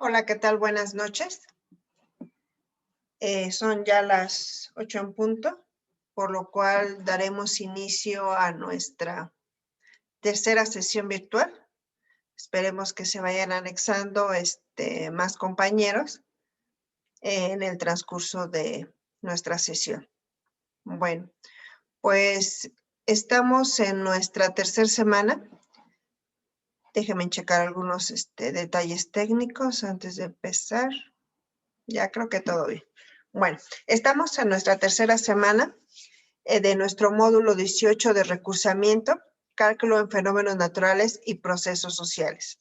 Hola, ¿qué tal? Buenas noches. Son ya las 8 en punto, por lo cual daremos inicio a nuestra tercera sesión virtual. Esperemos que se vayan anexando más compañeros en el transcurso de nuestra sesión. Bueno, pues estamos en nuestra tercera semana. Déjenme checar algunos detalles técnicos antes de empezar. Ya creo que todo bien. Bueno, estamos en nuestra tercera semana de nuestro módulo 18 de recursamiento, cálculo en fenómenos naturales y procesos sociales.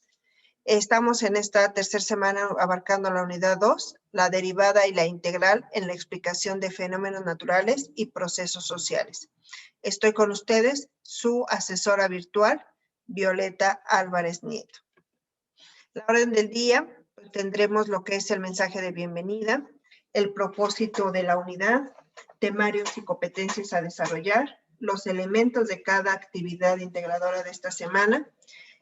Estamos en esta tercera semana abarcando la unidad 2, la derivada y la integral en la explicación de fenómenos naturales y procesos sociales. Estoy con ustedes, su asesora virtual, Violeta Álvarez Nieto. La orden del día, pues tendremos lo que es el mensaje de bienvenida, el propósito de la unidad, temarios y competencias a desarrollar, los elementos de cada actividad integradora de esta semana,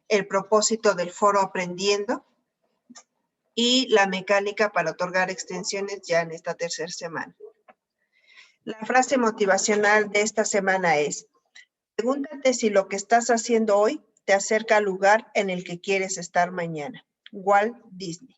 el propósito del foro aprendiendo y la mecánica para otorgar extensiones ya en esta tercera semana. La frase motivacional de esta semana es: pregúntate si lo que estás haciendo hoy te acerca al lugar en el que quieres estar mañana. Walt Disney.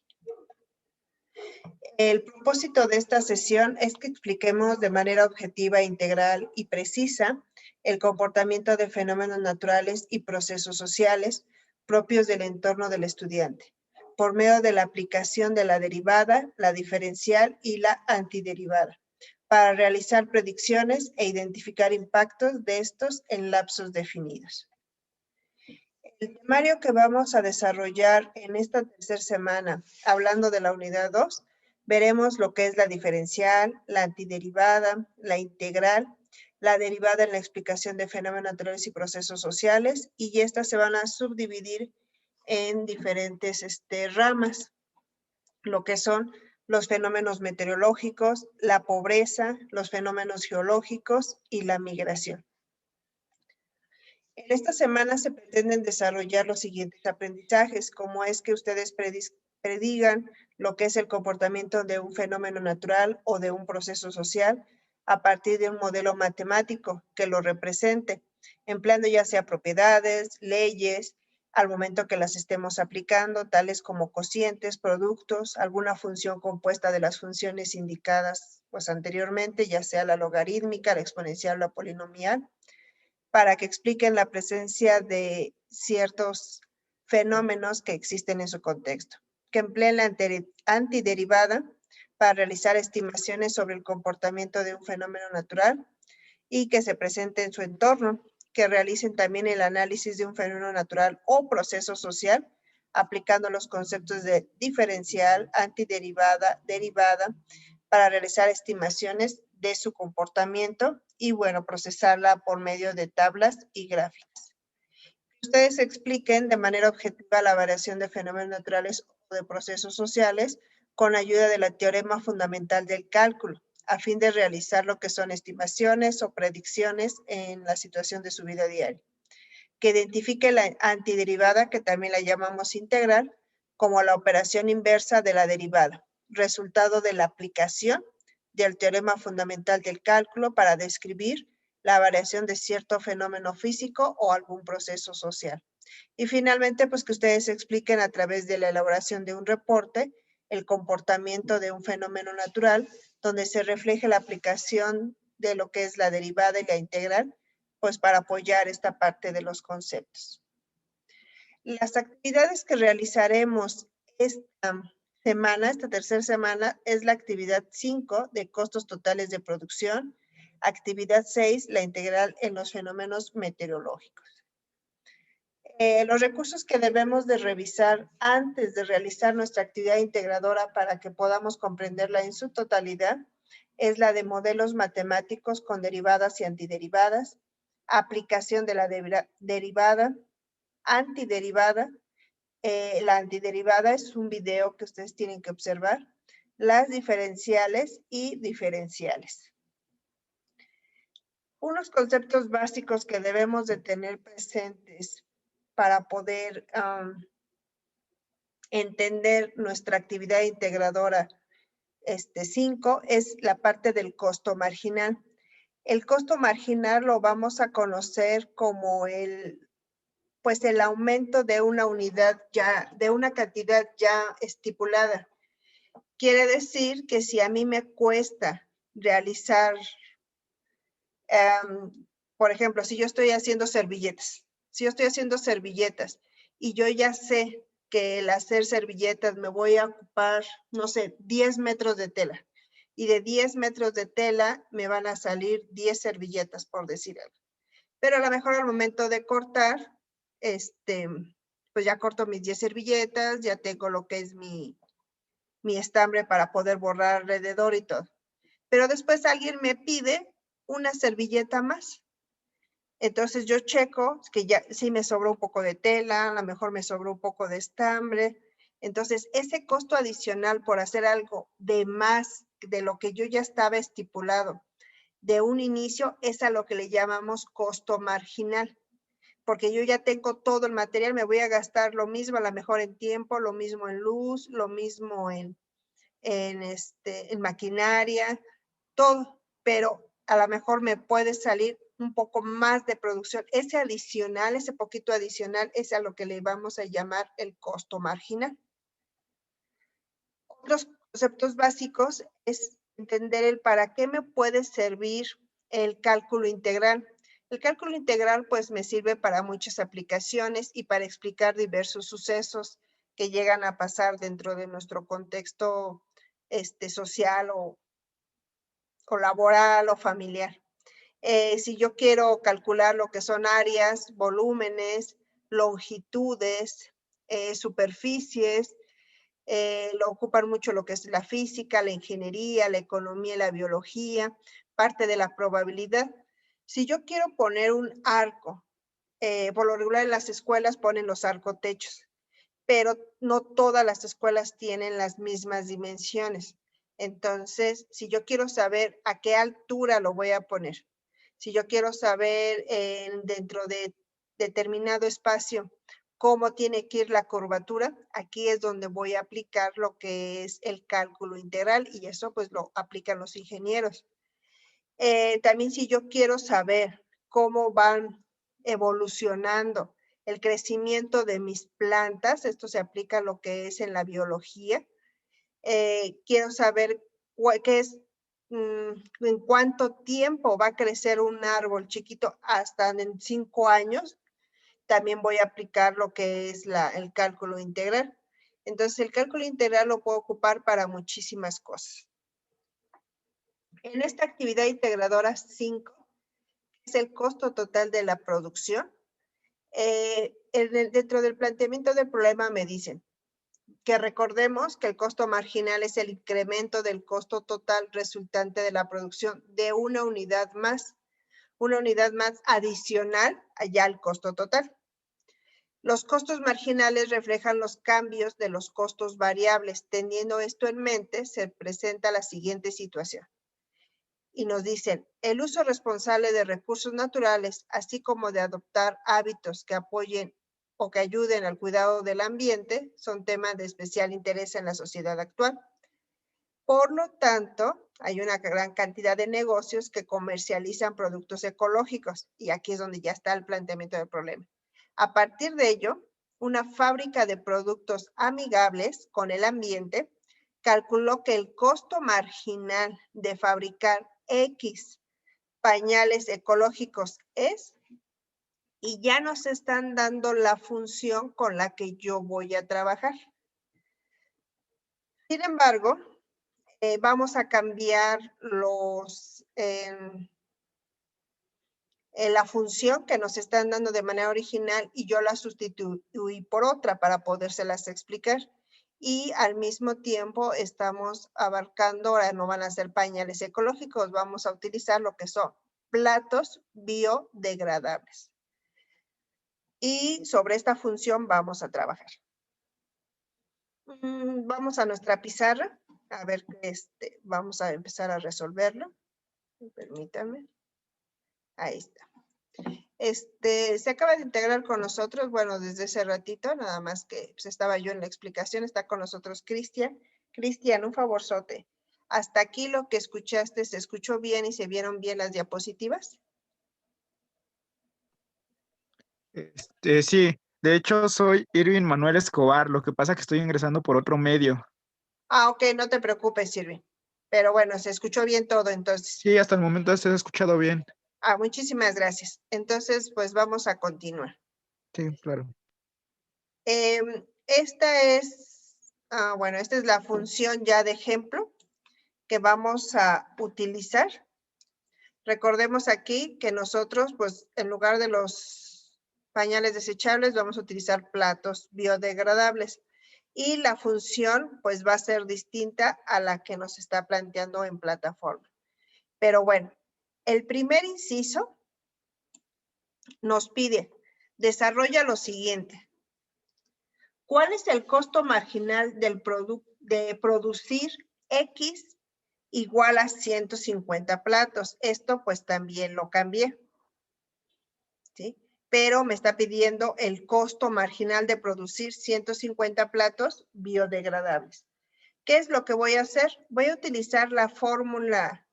El propósito de esta sesión es que expliquemos de manera objetiva, integral y precisa el comportamiento de fenómenos naturales y procesos sociales propios del entorno del estudiante, por medio de la aplicación de la derivada, la diferencial y la antiderivada, para realizar predicciones e identificar impactos de estos en lapsos definidos. El temario que vamos a desarrollar en esta tercera semana, hablando de la unidad 2, veremos lo que es la diferencial, la antiderivada, la integral, la derivada en la explicación de fenómenos naturales y procesos sociales, y estas se van a subdividir en diferentes ramas, lo que son los fenómenos meteorológicos, la pobreza, los fenómenos geológicos y la migración. En esta semana se pretenden desarrollar los siguientes aprendizajes, como es que ustedes predigan lo que es el comportamiento de un fenómeno natural o de un proceso social a partir de un modelo matemático que lo represente, empleando ya sea propiedades, leyes, al momento que las estemos aplicando, tales como cocientes, productos, alguna función compuesta de las funciones indicadas pues anteriormente, ya sea la logarítmica, la exponencial o la polinomial, para que expliquen la presencia de ciertos fenómenos que existen en su contexto, que empleen la antiderivada para realizar estimaciones sobre el comportamiento de un fenómeno natural y que se presente en su entorno, que realicen también el análisis de un fenómeno natural o proceso social, aplicando los conceptos de diferencial, antiderivada, derivada, para realizar estimaciones de su comportamiento y, bueno, procesarla por medio de tablas y gráficas. Ustedes expliquen de manera objetiva la variación de fenómenos naturales o de procesos sociales con ayuda de la teorema fundamental del cálculo, a fin de realizar lo que son estimaciones o predicciones en la situación de su vida diaria. Que identifique la antiderivada, que también la llamamos integral, como la operación inversa de la derivada, resultado de la aplicación del teorema fundamental del cálculo para describir la variación de cierto fenómeno físico o algún proceso social. Y finalmente, pues que ustedes expliquen a través de la elaboración de un reporte el comportamiento de un fenómeno natural, donde se refleje la aplicación de lo que es la derivada y la integral, pues para apoyar esta parte de los conceptos. Las actividades que realizaremos esta semana, esta tercera semana, es la actividad 5 de costos totales de producción, actividad 6, la integral en los fenómenos meteorológicos. Los recursos que debemos de revisar antes de realizar nuestra actividad integradora para que podamos comprenderla en su totalidad es la de modelos matemáticos con derivadas y antiderivadas, aplicación de la derivada, antiderivada. La antiderivada es un video que ustedes tienen que observar, las diferenciales y diferenciales. Unos conceptos básicos que debemos de tener presentes para poder entender nuestra actividad integradora 5 es la parte del costo marginal. El costo marginal lo vamos a conocer como pues el aumento de una unidad ya, de una cantidad ya estipulada. Quiere decir que si a mí me cuesta realizar, por ejemplo, si yo estoy haciendo servilletas, y yo ya sé que el hacer servilletas me voy a ocupar, no sé, 10 metros de tela. Y de 10 metros de tela me van a salir 10 servilletas, por decir algo. Pero a lo mejor al momento de cortar, pues ya corto mis 10 servilletas, ya tengo lo que es mi estambre para poder borrar alrededor y todo. Pero después alguien me pide una servilleta más. Entonces yo checo que ya sí me sobró un poco de tela, a lo mejor me sobró un poco de estambre. Entonces ese costo adicional por hacer algo de más de lo que yo ya estaba estipulado de un inicio es a lo que le llamamos costo marginal. Porque yo ya tengo todo el material, me voy a gastar lo mismo a lo mejor en tiempo, lo mismo en luz, lo mismo en maquinaria, todo, pero a lo mejor me puede salir un poco más de producción. Ese adicional, ese poquito adicional, es a lo que le vamos a llamar el costo marginal. Otros conceptos básicos es entender el para qué me puede servir el cálculo integral. El cálculo integral pues me sirve para muchas aplicaciones y para explicar diversos sucesos que llegan a pasar dentro de nuestro contexto social o laboral o familiar. Si yo quiero calcular lo que son áreas, volúmenes, longitudes, superficies, lo ocupan mucho lo que es la física, la ingeniería, la economía y la biología, parte de la probabilidad. Si yo quiero poner un arco, por lo regular en las escuelas ponen los arcotechos, pero no todas las escuelas tienen las mismas dimensiones. Entonces, si yo quiero saber a qué altura lo voy a poner, si yo quiero saber dentro de determinado espacio cómo tiene que ir la curvatura, aquí es donde voy a aplicar lo que es el cálculo integral y eso pues lo aplican los ingenieros. También si yo quiero saber cómo van evolucionando el crecimiento de mis plantas, esto se aplica a lo que es en la biología. Quiero saber qué es, en cuánto tiempo va a crecer un árbol chiquito hasta en 5 años. También voy a aplicar lo que es el cálculo integral. Entonces, el cálculo integral lo puedo ocupar para muchísimas cosas. En esta actividad integradora 5, es el costo total de la producción. Dentro del planteamiento del problema me dicen que recordemos que el costo marginal es el incremento del costo total resultante de la producción de una unidad más adicional allá al costo total. Los costos marginales reflejan los cambios de los costos variables. Teniendo esto en mente, se presenta la siguiente situación. Y nos dicen, el uso responsable de recursos naturales, así como de adoptar hábitos que apoyen o que ayuden al cuidado del ambiente, son temas de especial interés en la sociedad actual. Por lo tanto, hay una gran cantidad de negocios que comercializan productos ecológicos, y aquí es donde ya está el planteamiento del problema. A partir de ello, una fábrica de productos amigables con el ambiente calculó que el costo marginal de fabricar X pañales ecológicos es, y ya nos están dando la función con la que yo voy a trabajar. Sin embargo, vamos a cambiar la función que nos están dando de manera original y yo la sustituí por otra para podérselas explicar. Y al mismo tiempo estamos abarcando, ahora no van a ser pañales ecológicos, vamos a utilizar lo que son platos biodegradables. Y sobre esta función vamos a trabajar. Vamos a nuestra pizarra, a ver, vamos a empezar a resolverlo. Permítanme. Ahí está. Se acaba de integrar con nosotros, bueno, desde ese ratito, nada más que pues, estaba yo en la explicación, está con nosotros Cristian. Cristian, un favorzote. ¿Hasta aquí lo que escuchaste se escuchó bien y se vieron bien las diapositivas? Sí, de hecho soy Irving Manuel Escobar, lo que pasa que estoy ingresando por otro medio. Ah, ok, no te preocupes, Irving. Pero bueno, se escuchó bien todo, entonces. Sí, hasta el momento se ha escuchado bien. Ah, muchísimas gracias. Entonces, pues vamos a continuar. Sí, claro. Esta es la función ya de ejemplo que vamos a utilizar. Recordemos aquí que nosotros, pues, en lugar de los pañales desechables, vamos a utilizar platos biodegradables. Y la función, pues, va a ser distinta a la que nos está planteando en plataforma. Pero bueno, el primer inciso nos pide, desarrolla lo siguiente. ¿Cuál es el costo marginal de producir X igual a 150 platos? Esto pues también lo cambié, ¿sí? Pero me está pidiendo el costo marginal de producir 150 platos biodegradables. ¿Qué es lo que voy a hacer? Voy a utilizar la fórmula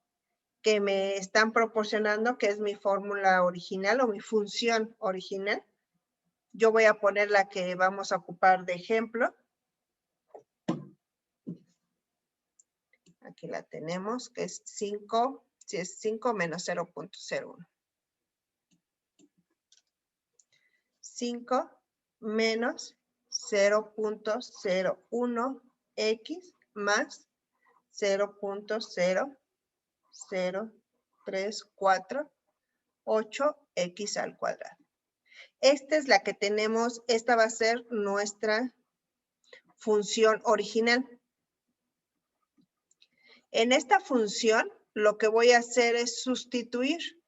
que me están proporcionando, que es mi fórmula original o mi función original. Yo voy a poner la que vamos a ocupar de ejemplo. Aquí la tenemos, que es 5, si es 5 menos 0.01. 5 menos 0.01x más 0.00348x al cuadrado. Esta es la que tenemos, esta va a ser nuestra función original. En esta función, lo que voy a hacer es sustituir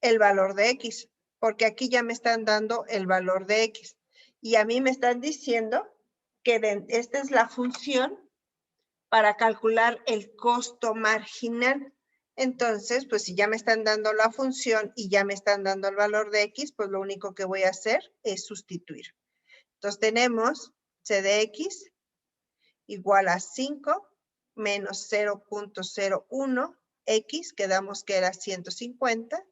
el valor de x, porque aquí ya me están dando el valor de x. Y a mí me están diciendo que esta es la función para calcular el costo marginal. Entonces, pues si ya me están dando la función y ya me están dando el valor de x, pues lo único que voy a hacer es sustituir. Entonces tenemos c de x igual a 5 menos 0.01 x, quedamos que era 150,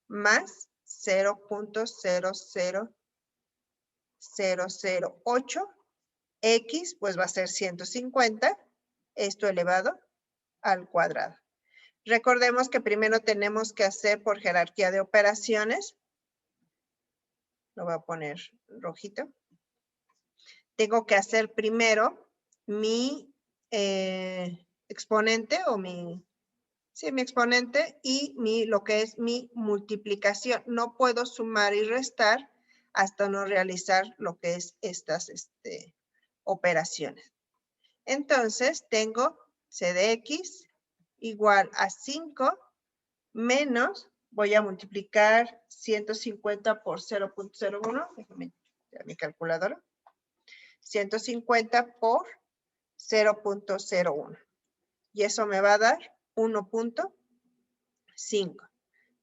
más 0.00008 x, pues va a ser 150, esto elevado al cuadrado. Recordemos que primero tenemos que hacer por jerarquía de operaciones. Lo voy a poner rojito. Tengo que hacer primero mi exponente o mi exponente y lo que es mi multiplicación. No puedo sumar y restar hasta no realizar lo que es estas operaciones. Entonces tengo c de x igual a 5 menos, voy a multiplicar 150 por 0.01, déjame mi calculadora, 150 por 0.01. Y eso me va a dar 1.5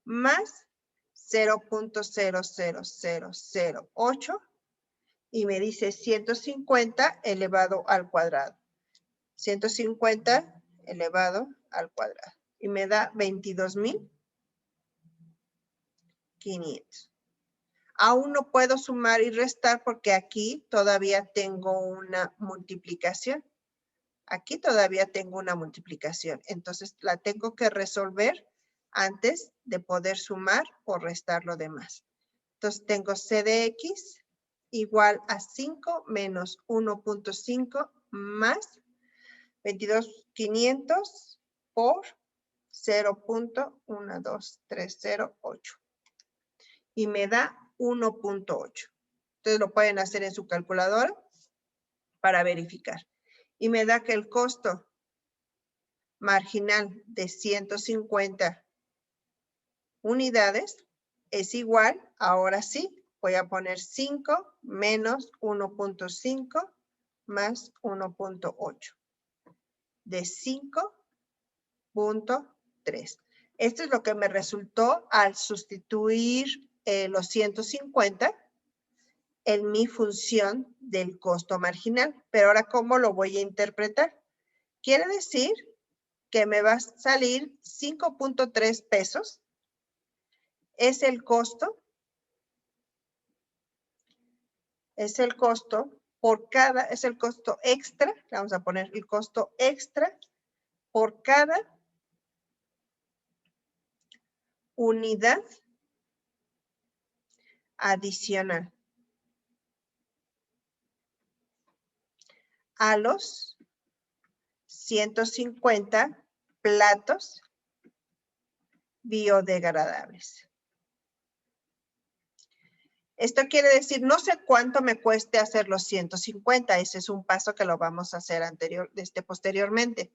más 0.00008 y me dice 150 elevado al cuadrado. 150 elevado al cuadrado. Y me da 22.500. Aún no puedo sumar y restar porque aquí todavía tengo una multiplicación. Aquí todavía tengo una multiplicación. Entonces la tengo que resolver antes de poder sumar o restar lo demás. Entonces tengo c de x igual a 5 menos 1.5 más 22.500 por 0.12308. Y me da 1.8. Ustedes lo pueden hacer en su calculadora para verificar. Y me da que el costo marginal de 150 unidades es igual, ahora sí, voy a poner 5 menos 1.5 más 1.8 de 5.3. Esto es lo que me resultó al sustituir los 150 en mi función del costo marginal. Pero ahora, ¿cómo lo voy a interpretar? Quiere decir que me va a salir 5.3 pesos. Es el costo por cada, es el costo extra, vamos a poner el costo extra por cada unidad adicional a los 150 platos biodegradables. Esto quiere decir, no sé cuánto me cueste hacer los 150, ese es un paso que lo vamos a hacer posteriormente.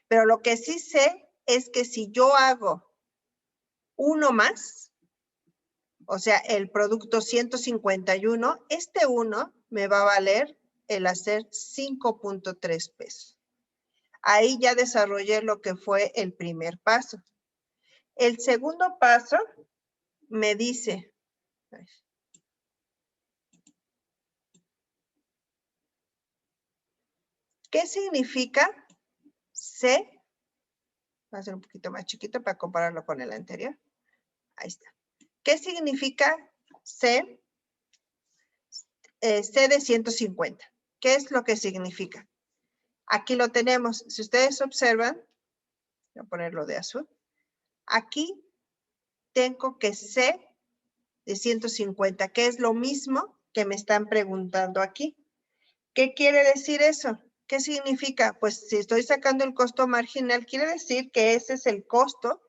Pero lo que sí sé es que si yo hago uno más, o sea, el producto 151, este uno me va a valer el hacer 5.3 pesos. Ahí ya desarrollé lo que fue el primer paso. El segundo paso me dice, ¿qué significa C? Va a ser un poquito más chiquito para compararlo con el anterior. Ahí está. ¿Qué significa C? C de 150. ¿Qué es lo que significa? Aquí lo tenemos. Si ustedes observan, voy a ponerlo de azul. Aquí tengo que C de 150, que es lo mismo que me están preguntando aquí. ¿Qué quiere decir eso? ¿Qué significa? Pues si estoy sacando el costo marginal, quiere decir que ese es el costo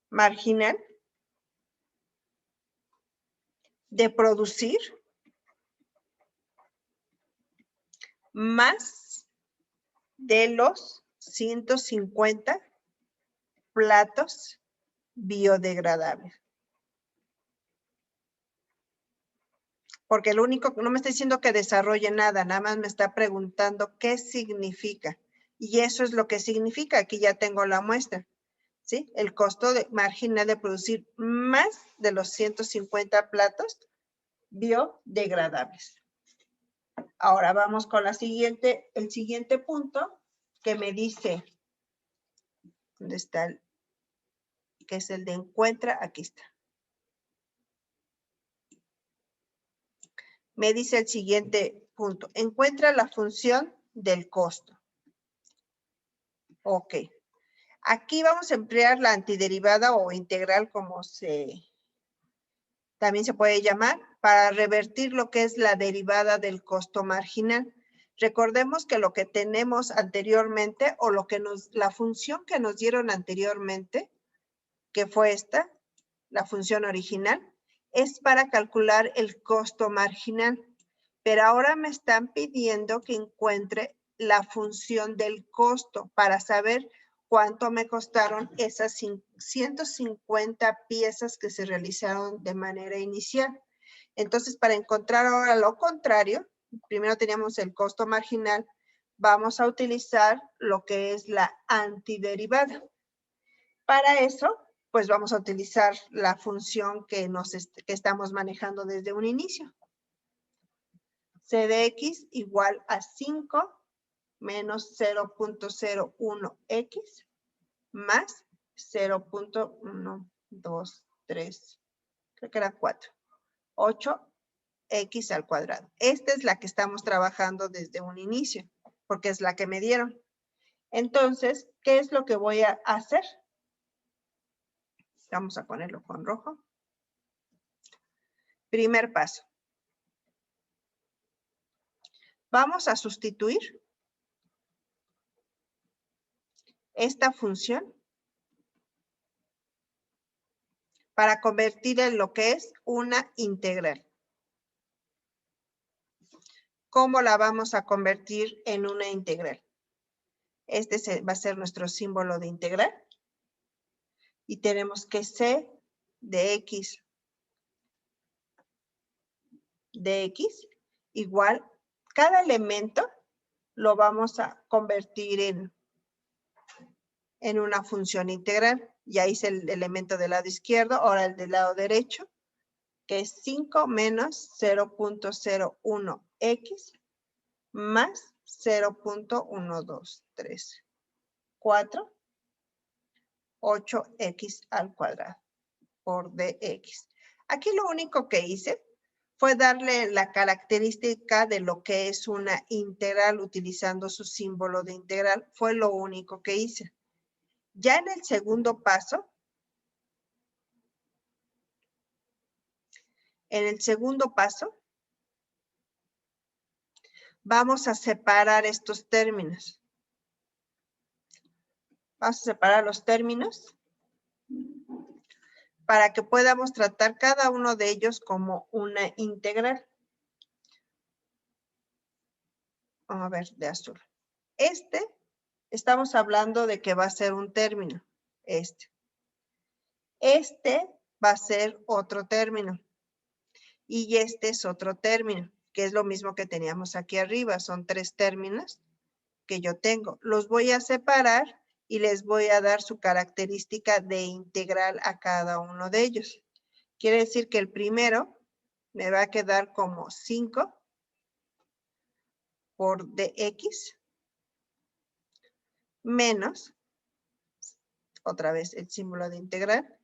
marginal de producir más de los 150 platos biodegradables. Porque lo único, no me está diciendo que desarrolle nada, nada más me está preguntando qué significa. Y eso es lo que significa. Aquí ya tengo la muestra. ¿Sí? El costo marginal de producir más de los 150 platos biodegradables. Ahora vamos con el siguiente punto que me dice, ¿dónde está? Que es el de encuentra, aquí está. Me dice el siguiente punto, encuentra la función del costo. Ok. Aquí vamos a emplear la antiderivada o integral, como también se puede llamar, para revertir lo que es la derivada del costo marginal. Recordemos que lo que tenemos anteriormente o la función que nos dieron anteriormente, que fue esta, la función original, es para calcular el costo marginal. Pero ahora me están pidiendo que encuentre la función del costo para saber cuánto me costaron esas 150 piezas que se realizaron de manera inicial. Entonces, para encontrar ahora lo contrario, primero teníamos el costo marginal, vamos a utilizar lo que es la antiderivada. Para eso, pues vamos a utilizar la función que estamos manejando desde un inicio. C de X igual a 5 menos 0.01X más 0.123, creo que era 4, 8X al cuadrado. Esta es la que estamos trabajando desde un inicio, porque es la que me dieron. Entonces, ¿qué es lo que voy a hacer? Vamos a ponerlo con rojo. Primer paso. Vamos a sustituir esta función para convertir en lo que es una integral. ¿Cómo la vamos a convertir en una integral? Este va a ser nuestro símbolo de integral. Y tenemos que C de X igual, cada elemento lo vamos a convertir en en una función integral. Ya hice el elemento del lado izquierdo, ahora el del lado derecho, que es 5 menos 0.01x más 0.1234, 8x al cuadrado por dx. Aquí lo único que hice fue darle la característica de lo que es una integral utilizando su símbolo de integral. Fue lo único que hice. Ya en el segundo paso, vamos a separar estos términos. Vamos a separar los términos para que podamos tratar cada uno de ellos como una integral. Vamos a ver, de azul. Estamos hablando de que va a ser un término. Este va a ser otro término. Y este es otro término, que es lo mismo que teníamos aquí arriba. Son 3 términos que yo tengo. Los voy a separar y les voy a dar su característica de integral a cada uno de ellos. Quiere decir que el primero me va a quedar como 5 por dx menos, otra vez el símbolo de integral,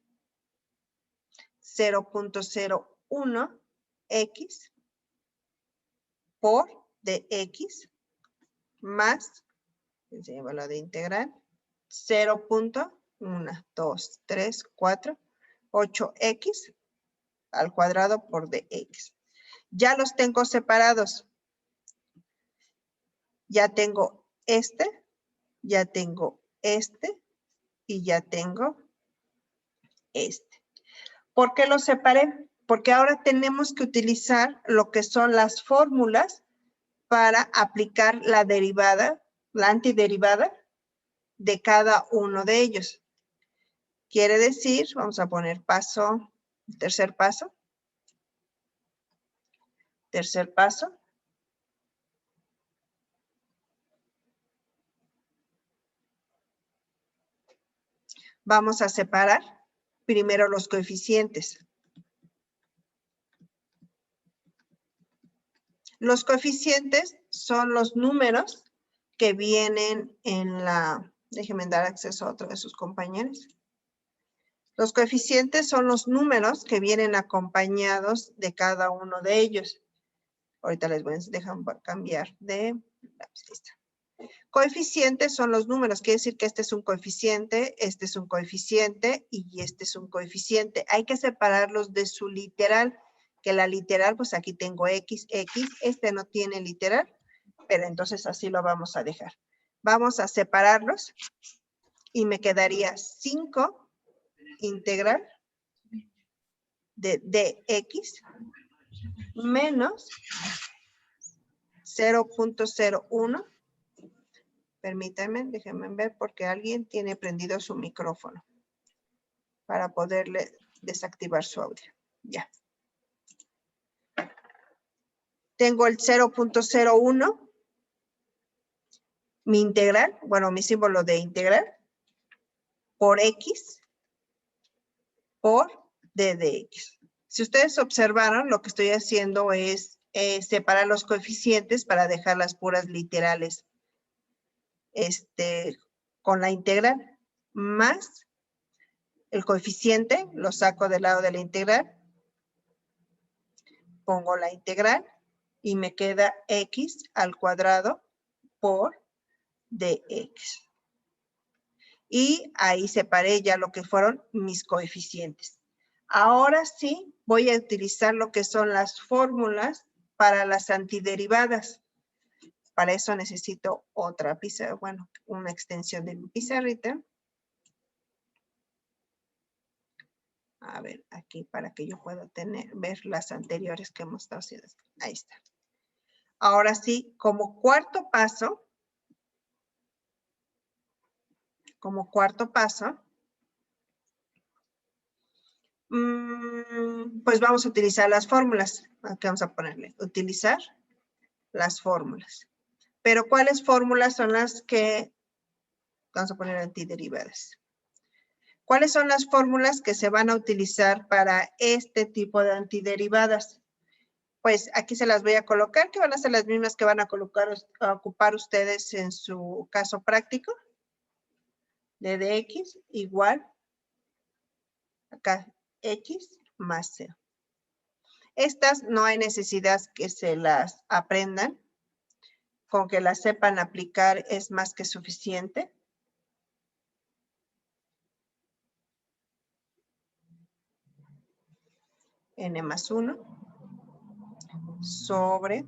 0.01x por dx más el símbolo de integral 0.1, 2, 3, 4, 8x al cuadrado por dx. Ya los tengo separados. Ya tengo ya tengo y ya tengo este. ¿Por qué los separé? Porque ahora tenemos que utilizar lo que son las fórmulas para aplicar la derivada, la antiderivada de cada uno de ellos. Quiere decir, vamos a poner tercer paso. Tercer paso. Vamos a separar primero los coeficientes. Los coeficientes son los números que vienen en la... Déjenme dar acceso a otro de sus compañeros. Los coeficientes son los números que vienen acompañados de cada uno de ellos. Ahorita les voy a dejar cambiar de lápiz. Coeficientes son los números, quiere decir que este es un coeficiente y este es un coeficiente. Hay que separarlos de su literal, que la literal, pues aquí tengo x, este no tiene literal, pero entonces así lo vamos a dejar. Vamos a separarlos y me quedaría 5 integral de dx menos 0.01. Permítanme, déjenme ver porque alguien tiene prendido su micrófono para poderle desactivar su audio. Ya. Tengo el 0.01, mi integral, bueno, mi símbolo de integral, por x, por d de x. Si ustedes observaron, lo que estoy haciendo es separar los coeficientes para dejar las puras literales con la integral, más el coeficiente, lo saco del lado de la integral, pongo la integral y me queda x al cuadrado por dx. Y ahí separé ya lo que fueron mis coeficientes. Ahora sí voy a utilizar lo que son las fórmulas para las antiderivadas. Para eso necesito otra pizarra, bueno, una extensión de mi pizarrita. A ver, aquí para que yo pueda ver las anteriores que hemos estado haciendo. Ahí está. Ahora sí, como cuarto paso, pues vamos a utilizar las fórmulas. Aquí vamos a ponerle, utilizar las fórmulas. Pero ¿cuáles fórmulas son las que Vamos a poner antiderivadas. ¿Cuáles son las fórmulas que se van a utilizar para este tipo de antiderivadas? Pues aquí se las voy a colocar, que van a ser las mismas que van a ocupar ustedes en su caso práctico. De dx igual, acá, x más 0. Estas no hay necesidad que se las aprendan. Con que las sepan aplicar es más que suficiente. N más 1 sobre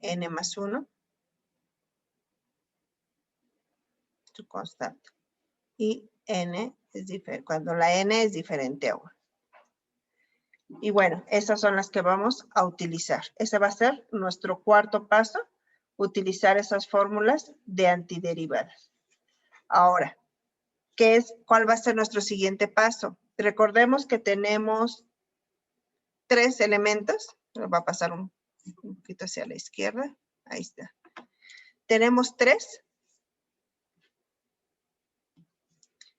N más 1, su constante. Y N es diferente, cuando la N es diferente a 1. Y bueno, esas son las que vamos a utilizar. Ese va a ser nuestro cuarto paso, utilizar esas fórmulas de antiderivadas. Ahora, ¿cuál va a ser nuestro siguiente paso? Recordemos que tenemos 3 elementos. Va a pasar un poquito hacia la izquierda. Ahí está. Tenemos 3.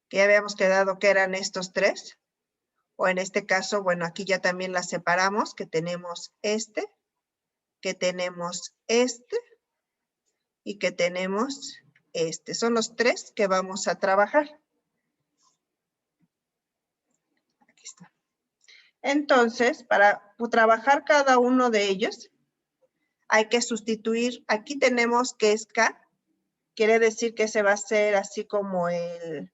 Que ya habíamos quedado que eran estos 3. O en este caso, bueno, aquí ya también las separamos, que tenemos que tenemos y que tenemos Son los 3 que vamos a trabajar. Aquí está. Entonces, para trabajar cada uno de ellos, hay que sustituir. Aquí tenemos que es K. Quiere decir que ese va a ser así como el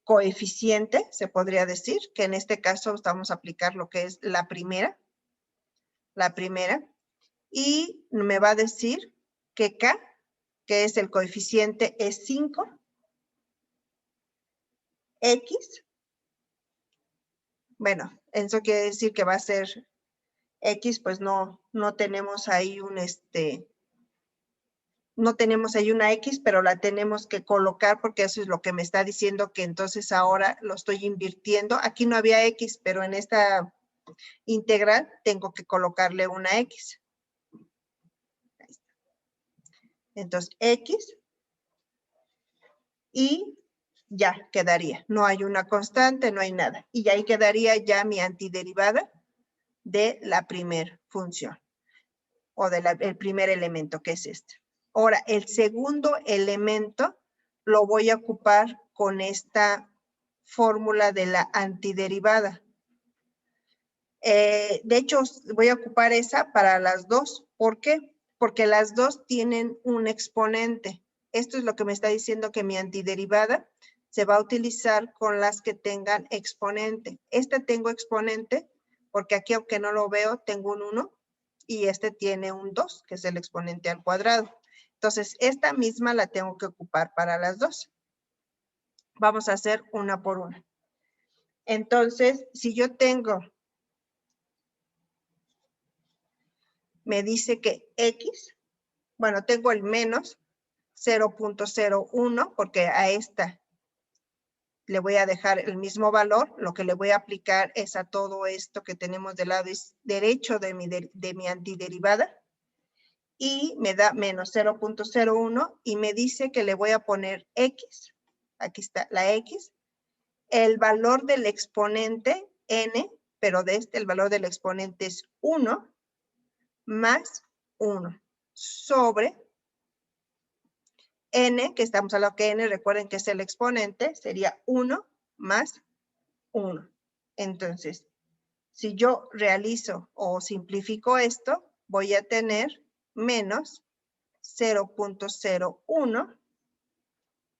coeficiente, se podría decir, que en este caso vamos a aplicar lo que es la primera, y me va a decir que K, que es el coeficiente, es 5, X, bueno, eso quiere decir que va a ser X, pues no tenemos ahí no tenemos ahí una X, pero la tenemos que colocar porque eso es lo que me está diciendo que entonces ahora lo estoy invirtiendo. Aquí no había X, pero en esta integral tengo que colocarle una X. Entonces, X y ya quedaría. No hay una constante, no hay nada. Y ahí quedaría ya mi antiderivada de la primera función o del primer elemento, que es este. Ahora, el segundo elemento lo voy a ocupar con esta fórmula de la antiderivada. De hecho, voy a ocupar esa para las dos. ¿Por qué? Porque las dos tienen un exponente. Esto es lo que me está diciendo que mi antiderivada se va a utilizar con las que tengan exponente. Tengo exponente porque aquí, aunque no lo veo, tengo un 1 y tiene un 2, que es el exponente al cuadrado. Entonces, esta misma la tengo que ocupar para las dos. Vamos a hacer una por una. Entonces, si yo tengo, me dice que X, bueno, tengo el menos 0.01 porque a esta le voy a dejar el mismo valor. Lo que le voy a aplicar es a todo esto que tenemos del lado derecho de mi antiderivada. Y me da menos 0.01 y me dice que le voy a poner X. Aquí está la X. El valor del exponente N, pero el valor del exponente es 1 más 1 sobre N, que estamos hablando que N, recuerden que es el exponente, sería 1 más 1. Entonces, si yo realizo o simplifico esto, voy a tener menos 0.01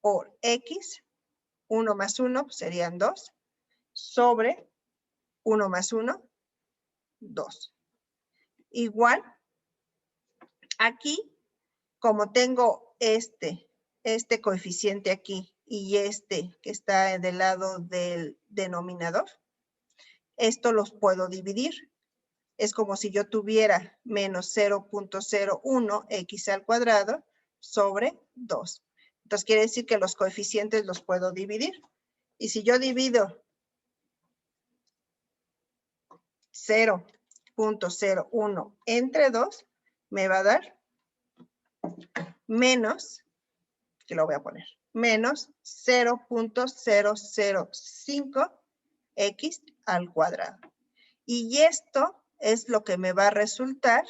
por X, 1 más 1 pues serían 2, sobre 1 más 1, 2. Igual, aquí, como tengo este coeficiente aquí y que está del lado del denominador, esto los puedo dividir. Es como si yo tuviera menos 0.01 x al cuadrado sobre 2. Entonces quiere decir que los coeficientes los puedo dividir. Y si yo divido 0.01 entre 2, me va a dar menos, que lo voy a poner, menos 0.005x al cuadrado. Y esto es lo que me va a resultar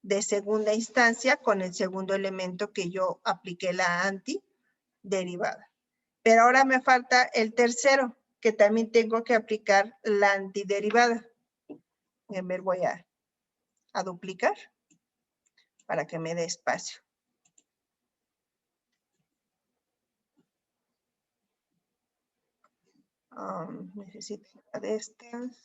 de segunda instancia con el segundo elemento que yo apliqué la antiderivada. Pero ahora me falta el tercero, que también tengo que aplicar la antiderivada. A ver, voy a duplicar para que me dé espacio. Necesito una de estas.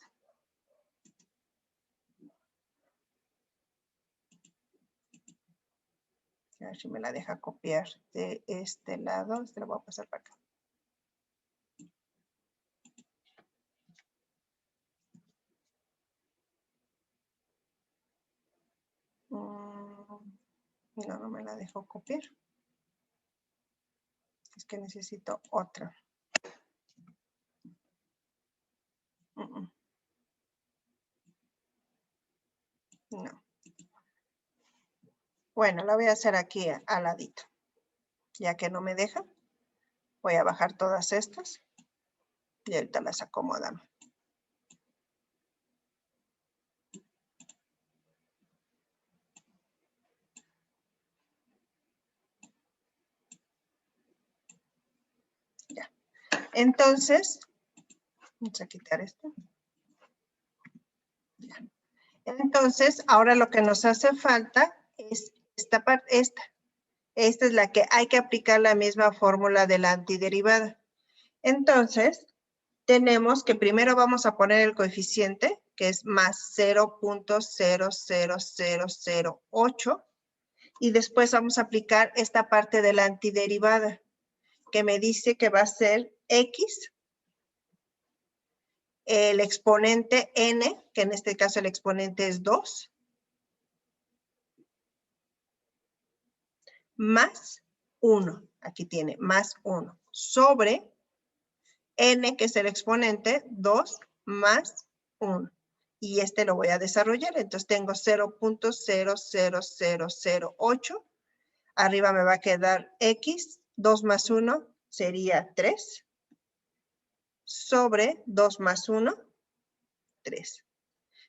A ver si me la deja copiar de este lado. Este lo voy a pasar para acá. No, no me la dejó copiar. Es que necesito otra. No. Bueno, la voy a hacer aquí al ladito. Ya que no me deja, voy a bajar todas estas y ahorita las acomodamos. Ya. Entonces, vamos a quitar esto. Ya. Entonces, ahora lo que nos hace falta es esta parte, esta. Esta es la que hay que aplicar la misma fórmula de la antiderivada. Entonces, tenemos que primero vamos a poner el coeficiente, que es más 0.00008, y después vamos a aplicar esta parte de la antiderivada, que me dice que va a ser x, el exponente n, que en este caso el exponente es 2, más 1, aquí tiene más 1, sobre n, que es el exponente, 2 más 1. Y este lo voy a desarrollar. Entonces tengo 0.00008. Arriba me va a quedar x. 2 más 1 sería 3. Sobre 2 más 1, 3.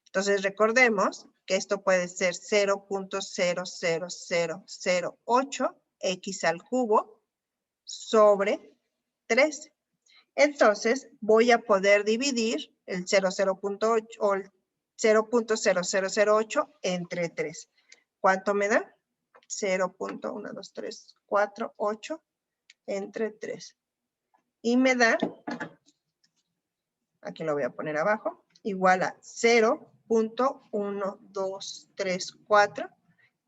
Entonces recordemos que esto puede ser 0.00008 x al cubo sobre 3. Entonces, voy a poder dividir el 0.008 o el 0.0008 entre 3. ¿Cuánto me da? 0.1234 entre 3. Y me da, aquí lo voy a poner abajo, igual a 0.1234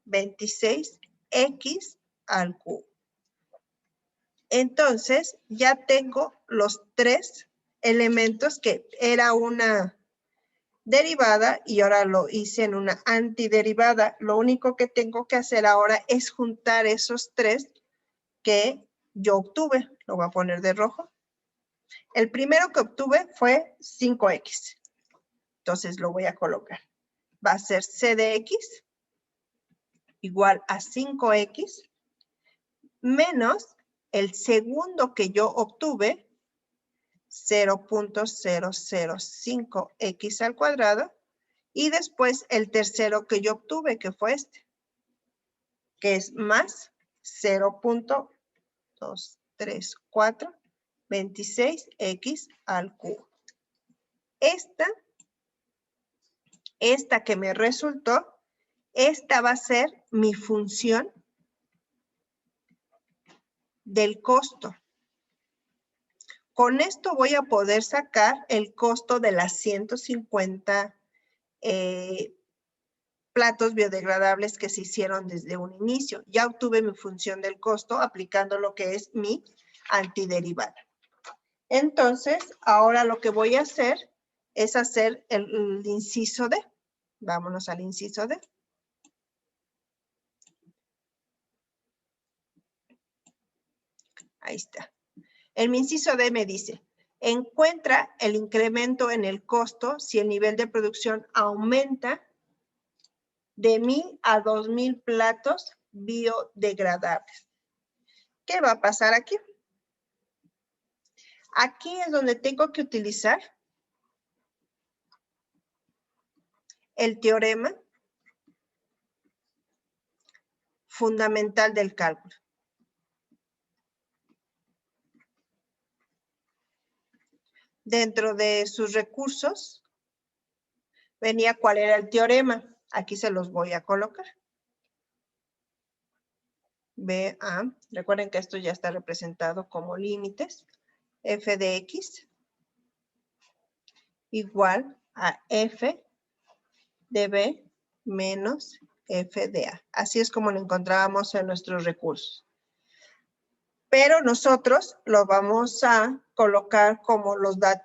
26x al cubo. Entonces, ya tengo los 3 elementos que era una derivada y ahora lo hice en una antiderivada. Lo único que tengo que hacer ahora es juntar esos 3 que yo obtuve. Lo voy a poner de rojo. El primero que obtuve fue 5x. Entonces, lo voy a colocar. Va a ser c de x igual a 5x menos el segundo que yo obtuve, 0.005x al cuadrado, y después el tercero que yo obtuve, que fue este, que es más 0.234 26x al cubo. Esta que me resultó, esta va a ser mi función del costo. Con esto voy a poder sacar el costo de las 150 platos biodegradables que se hicieron desde un inicio. Ya obtuve mi función del costo aplicando lo que es mi antiderivada. Entonces, ahora lo que voy a hacer es hacer el inciso D. Vámonos al inciso D. Ahí está. El inciso D me dice, encuentra el incremento en el costo si el nivel de producción aumenta de 1000 a 2000 platos biodegradables. ¿Qué va a pasar aquí? Aquí es donde tengo que utilizar el teorema fundamental del cálculo. Dentro de sus recursos venía cuál era el teorema. Aquí se los voy a colocar. BA, recuerden que esto ya está representado como límites. F de X igual a F de B menos F de A. Así es como lo encontrábamos en nuestros recursos. Pero nosotros lo vamos a colocar como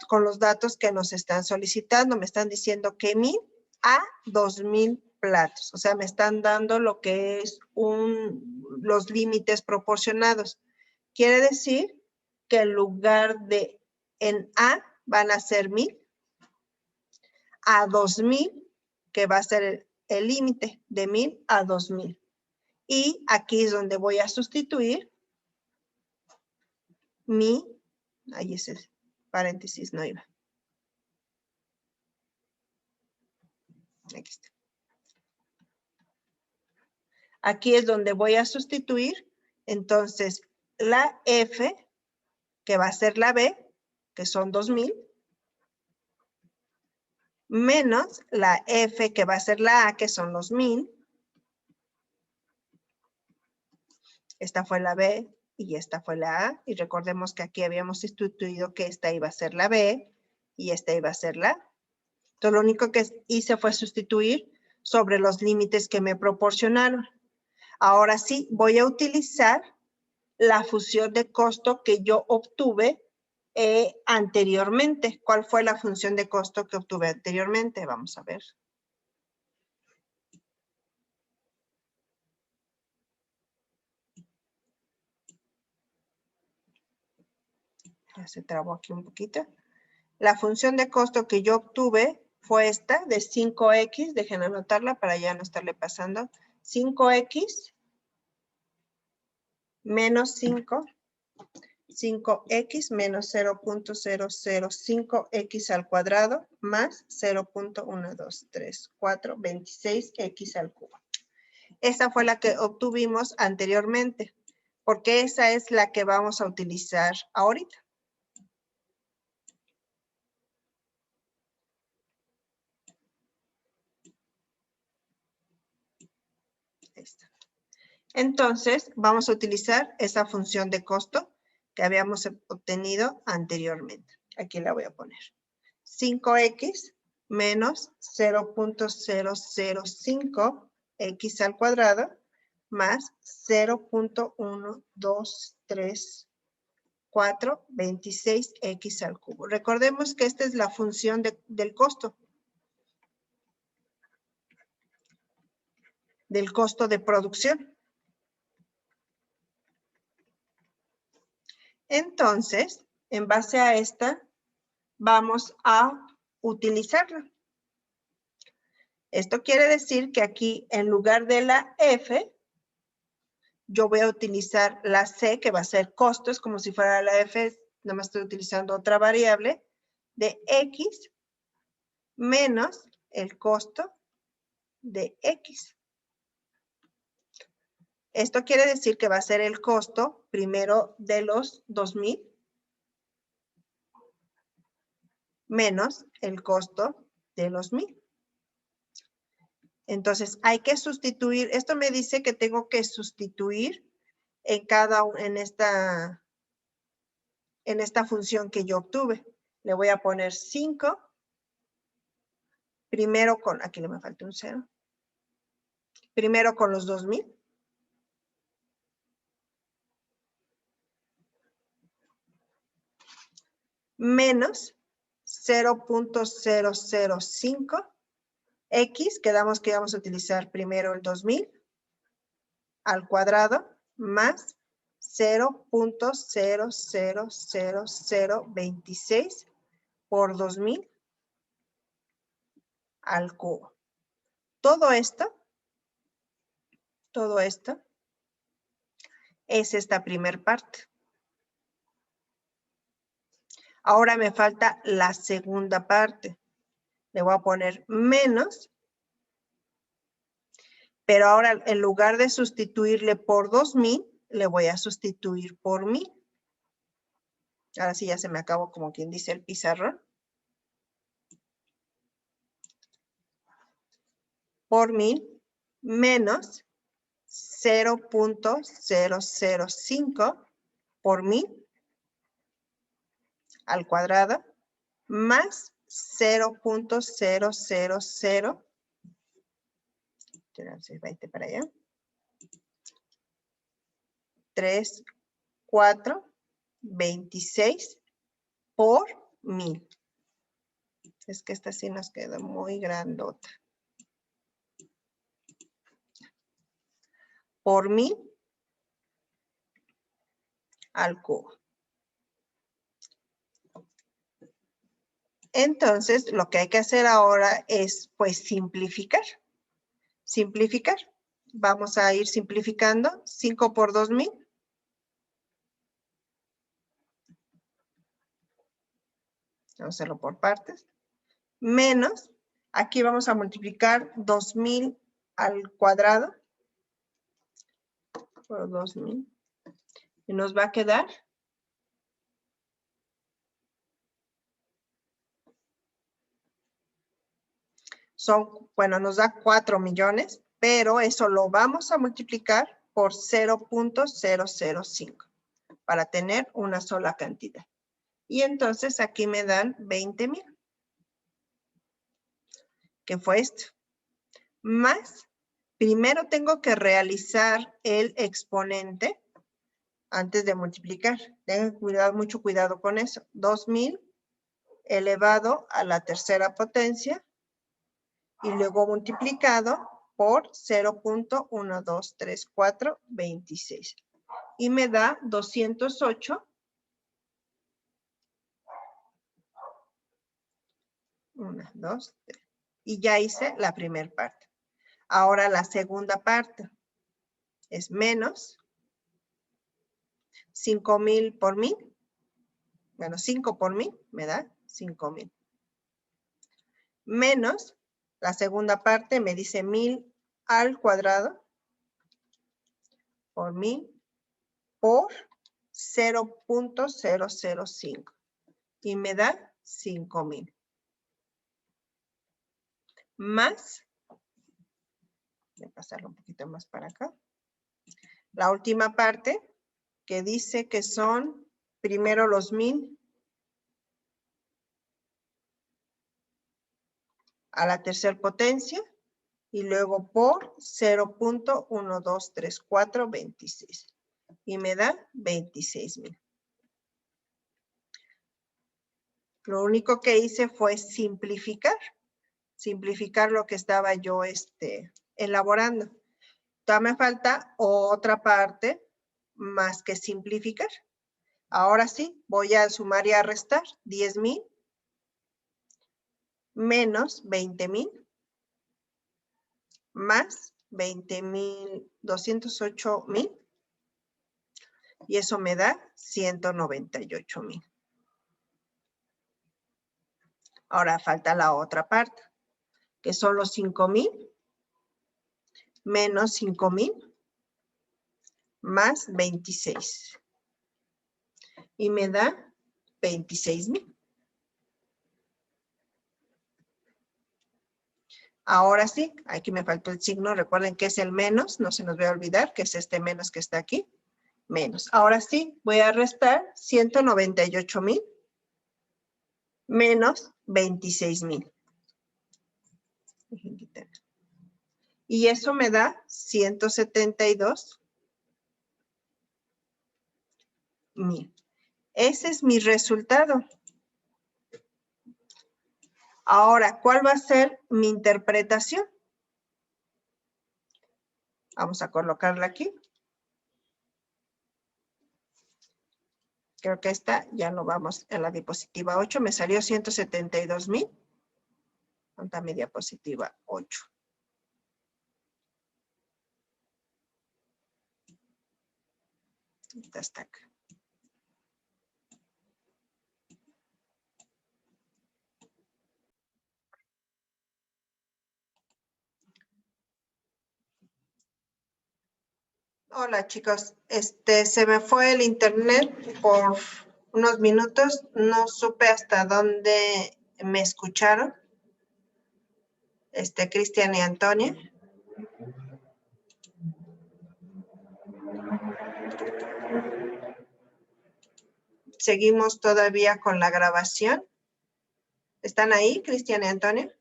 con los datos que nos están solicitando. Me están diciendo que 1000 a 2000 platos. O sea, me están dando lo que es los límites proporcionados. Quiere decir que en lugar de en A van a ser 1000, a 2000, que va a ser el límite de 1000 a 2000. Y aquí es donde voy a sustituir ahí ese paréntesis no iba. Aquí está. Aquí es donde voy a sustituir, entonces, la F, que va a ser la B, que son 2000, menos la F, que va a ser la A, que son los 1000. Esta fue la B y esta fue la A. Y recordemos que aquí habíamos sustituido que esta iba a ser la B y esta iba a ser la A. Entonces, lo único que hice fue sustituir sobre los límites que me proporcionaron. Ahora sí, voy a utilizar la función de costo que yo obtuve anteriormente. ¿Cuál fue la función de costo que obtuve anteriormente? Vamos a ver. Ya se trabó aquí un poquito. La función de costo que yo obtuve fue esta de 5x. Dejen anotarla para ya no estarle pasando. 5x menos 5. 5x menos 0.005x al cuadrado más 0.1234, 26x al cubo. Esa fue la que obtuvimos anteriormente, porque esa es la que vamos a utilizar ahorita. Esta. Entonces, vamos a utilizar esa función de costo que habíamos obtenido anteriormente. Aquí la voy a poner. 5x menos 0.005x al cuadrado más 0.1234, 26x al cubo. Recordemos que esta es la función del costo. Del costo de producción. Entonces, en base a esta, vamos a utilizarla. Esto quiere decir que aquí, en lugar de la F, yo voy a utilizar la C, que va a ser costo, es como si fuera la F, nada más estoy utilizando otra variable, de X menos el costo de X. Esto quiere decir que va a ser el costo primero de los 2000 menos el costo de los 1000. Entonces hay que sustituir, esto me dice que tengo que sustituir en esta función que yo obtuve. Le voy a poner 5. Primero con, aquí le me falta un 0. Primero con los 2000. Menos 0.005. X, quedamos que vamos a utilizar primero el 2000 al cuadrado más 0.00026 por 2000 al cubo. Todo esto es esta primer parte. Ahora me falta la segunda parte. Le voy a poner menos. Pero ahora en lugar de sustituirle por 2000, le voy a sustituir por 1000. Ahora sí ya se me acabó, como quien dice, el pizarrón. Por 1000 menos 0.005 por 1000 al cuadrado más 0.000. 20 para allá. 3, 4, 26 por 1000. Es que esta sí nos quedó muy grandota. Por 1000 al cubo. Entonces, lo que hay que hacer ahora es, pues, simplificar. Simplificar. Vamos a ir simplificando. 5 por 2000. Vamos a hacerlo por partes. Menos, aquí vamos a multiplicar 2000 al cuadrado. Por 2000. Y nos va a quedar. Bueno, nos da 4 millones, pero eso lo vamos a multiplicar por 0.005 para tener una sola cantidad. Y entonces aquí me dan 20,000. ¿Qué fue esto? Más, primero tengo que realizar el exponente antes de multiplicar. Tengan cuidado, mucho cuidado con eso. 2000 elevado a la tercera potencia y luego multiplicado por 0.123426. Y me da 208. 1, 2, 3. Y ya hice la primera parte. Ahora la segunda parte es menos 5,000 por 1000. Bueno, 5 por 1000 me da 5,000. Menos, la segunda parte me dice 1000 al cuadrado por 1000 por 0.005. Y me da 5,000. Más, voy a pasarlo un poquito más para acá. La última parte que dice que son primero los 1000 a la tercera potencia y luego por 0.123426 y me da 26,000. Lo único que hice fue simplificar lo que estaba yo elaborando. Todavía me falta otra parte más que simplificar. Ahora sí, voy a sumar y a restar 10,000 menos 20,000 más 20,000, 208,000 y eso me da 198,000. Ahora falta la otra parte, que son los 5,000 menos 5,000 más 26 y me da 26,000. Ahora sí, aquí me faltó el signo, recuerden que es el menos, no se nos va a olvidar que es este menos que está aquí, menos. Ahora sí, voy a restar 198,000 menos 26,000. Y eso me da 172,000. Ese es mi resultado. Ahora, ¿cuál va a ser mi interpretación? Vamos a colocarla aquí. Creo que esta ya no vamos en la diapositiva 8. Me salió 172,000. ¿Cuánta mi diapositiva 8? Hasta acá. Hola chicos, se me fue el internet por unos minutos, no supe hasta dónde me escucharon, Cristian y Antonia. Seguimos todavía con la grabación. ¿Están ahí, Cristian y Antonia?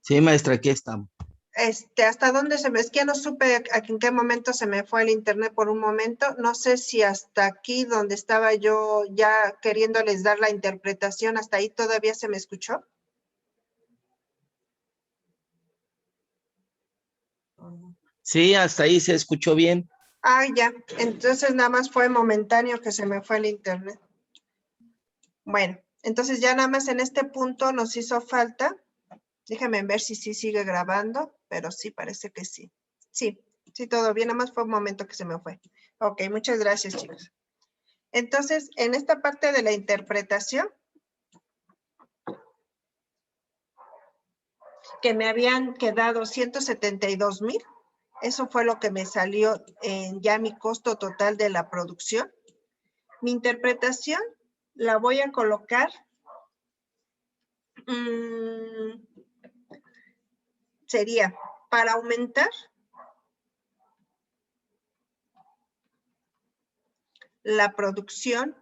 Sí, maestra, aquí estamos. ¿Hasta dónde se me? Es que no supe en qué momento se me fue el internet por un momento. No sé si hasta aquí donde estaba yo ya queriéndoles dar la interpretación, hasta ahí todavía se me escuchó. Sí, hasta ahí se escuchó bien. Ah, ya. Entonces nada más fue momentáneo que se me fue el internet. Bueno, entonces ya nada más en este punto nos hizo falta. Déjame ver si sí sigue grabando, pero sí, parece que sí. Sí, todo bien, nada más fue un momento que se me fue. Ok, muchas gracias, chicos. Entonces, en esta parte de la interpretación, que me habían quedado 172,000, eso fue lo que me salió en ya mi costo total de la producción. Mi interpretación la voy a colocar, sería para aumentar la producción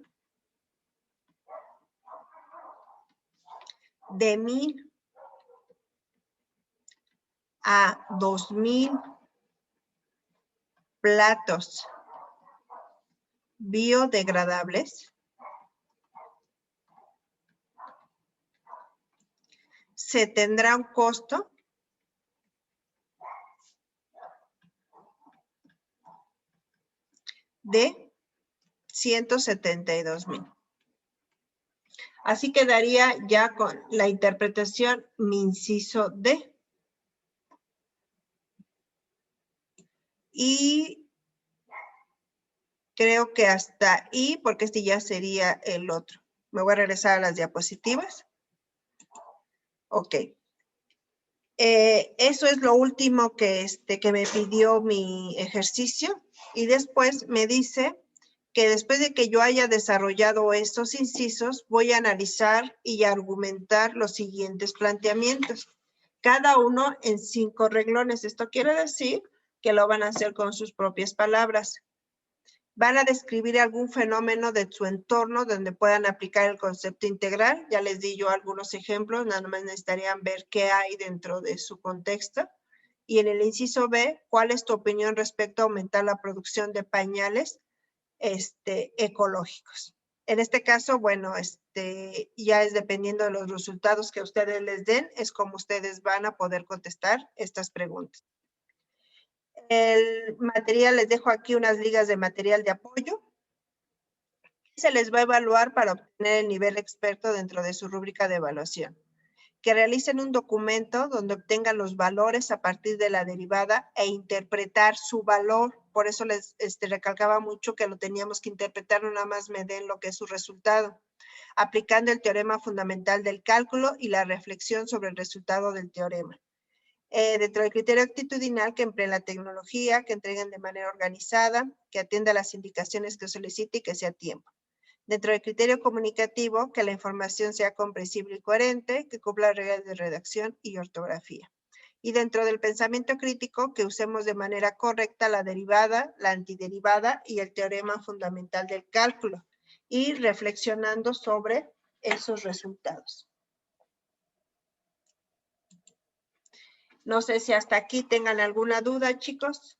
de 1,000 a 2,000 platos biodegradables, se tendrá un costo de 172,000. Así quedaría ya con la interpretación mi inciso D. Y creo que hasta ahí, porque este ya sería el otro. Me voy a regresar a las diapositivas. Ok. Eso es lo último que me pidió mi ejercicio. Y después me dice que después de que yo haya desarrollado estos incisos, voy a analizar y argumentar los siguientes planteamientos. Cada uno en 5 renglones. Esto quiere decir que lo van a hacer con sus propias palabras. Van a describir algún fenómeno de su entorno donde puedan aplicar el concepto integral. Ya les di yo algunos ejemplos, nada más necesitarían ver qué hay dentro de su contexto. Y en el inciso B, ¿cuál es tu opinión respecto a aumentar la producción de pañales ecológicos? En este caso, bueno, ya es dependiendo de los resultados que ustedes les den, es como ustedes van a poder contestar estas preguntas. El material, les dejo aquí unas ligas de material de apoyo. Se les va a evaluar para obtener el nivel experto dentro de su rúbrica de evaluación. Que realicen un documento donde obtengan los valores a partir de la derivada e interpretar su valor. Por eso les recalcaba mucho que lo teníamos que interpretar, no nada más me den lo que es su resultado. Aplicando el teorema fundamental del cálculo y la reflexión sobre el resultado del teorema. Dentro del criterio actitudinal, que empleen la tecnología, que entreguen de manera organizada, que atienda las indicaciones que solicite y que sea a tiempo. Dentro del criterio comunicativo, que la información sea comprensible y coherente, que cumpla reglas de redacción y ortografía. Y dentro del pensamiento crítico, que usemos de manera correcta la derivada, la antiderivada y el teorema fundamental del cálculo, y reflexionando sobre esos resultados. No sé si hasta aquí tengan alguna duda, chicos.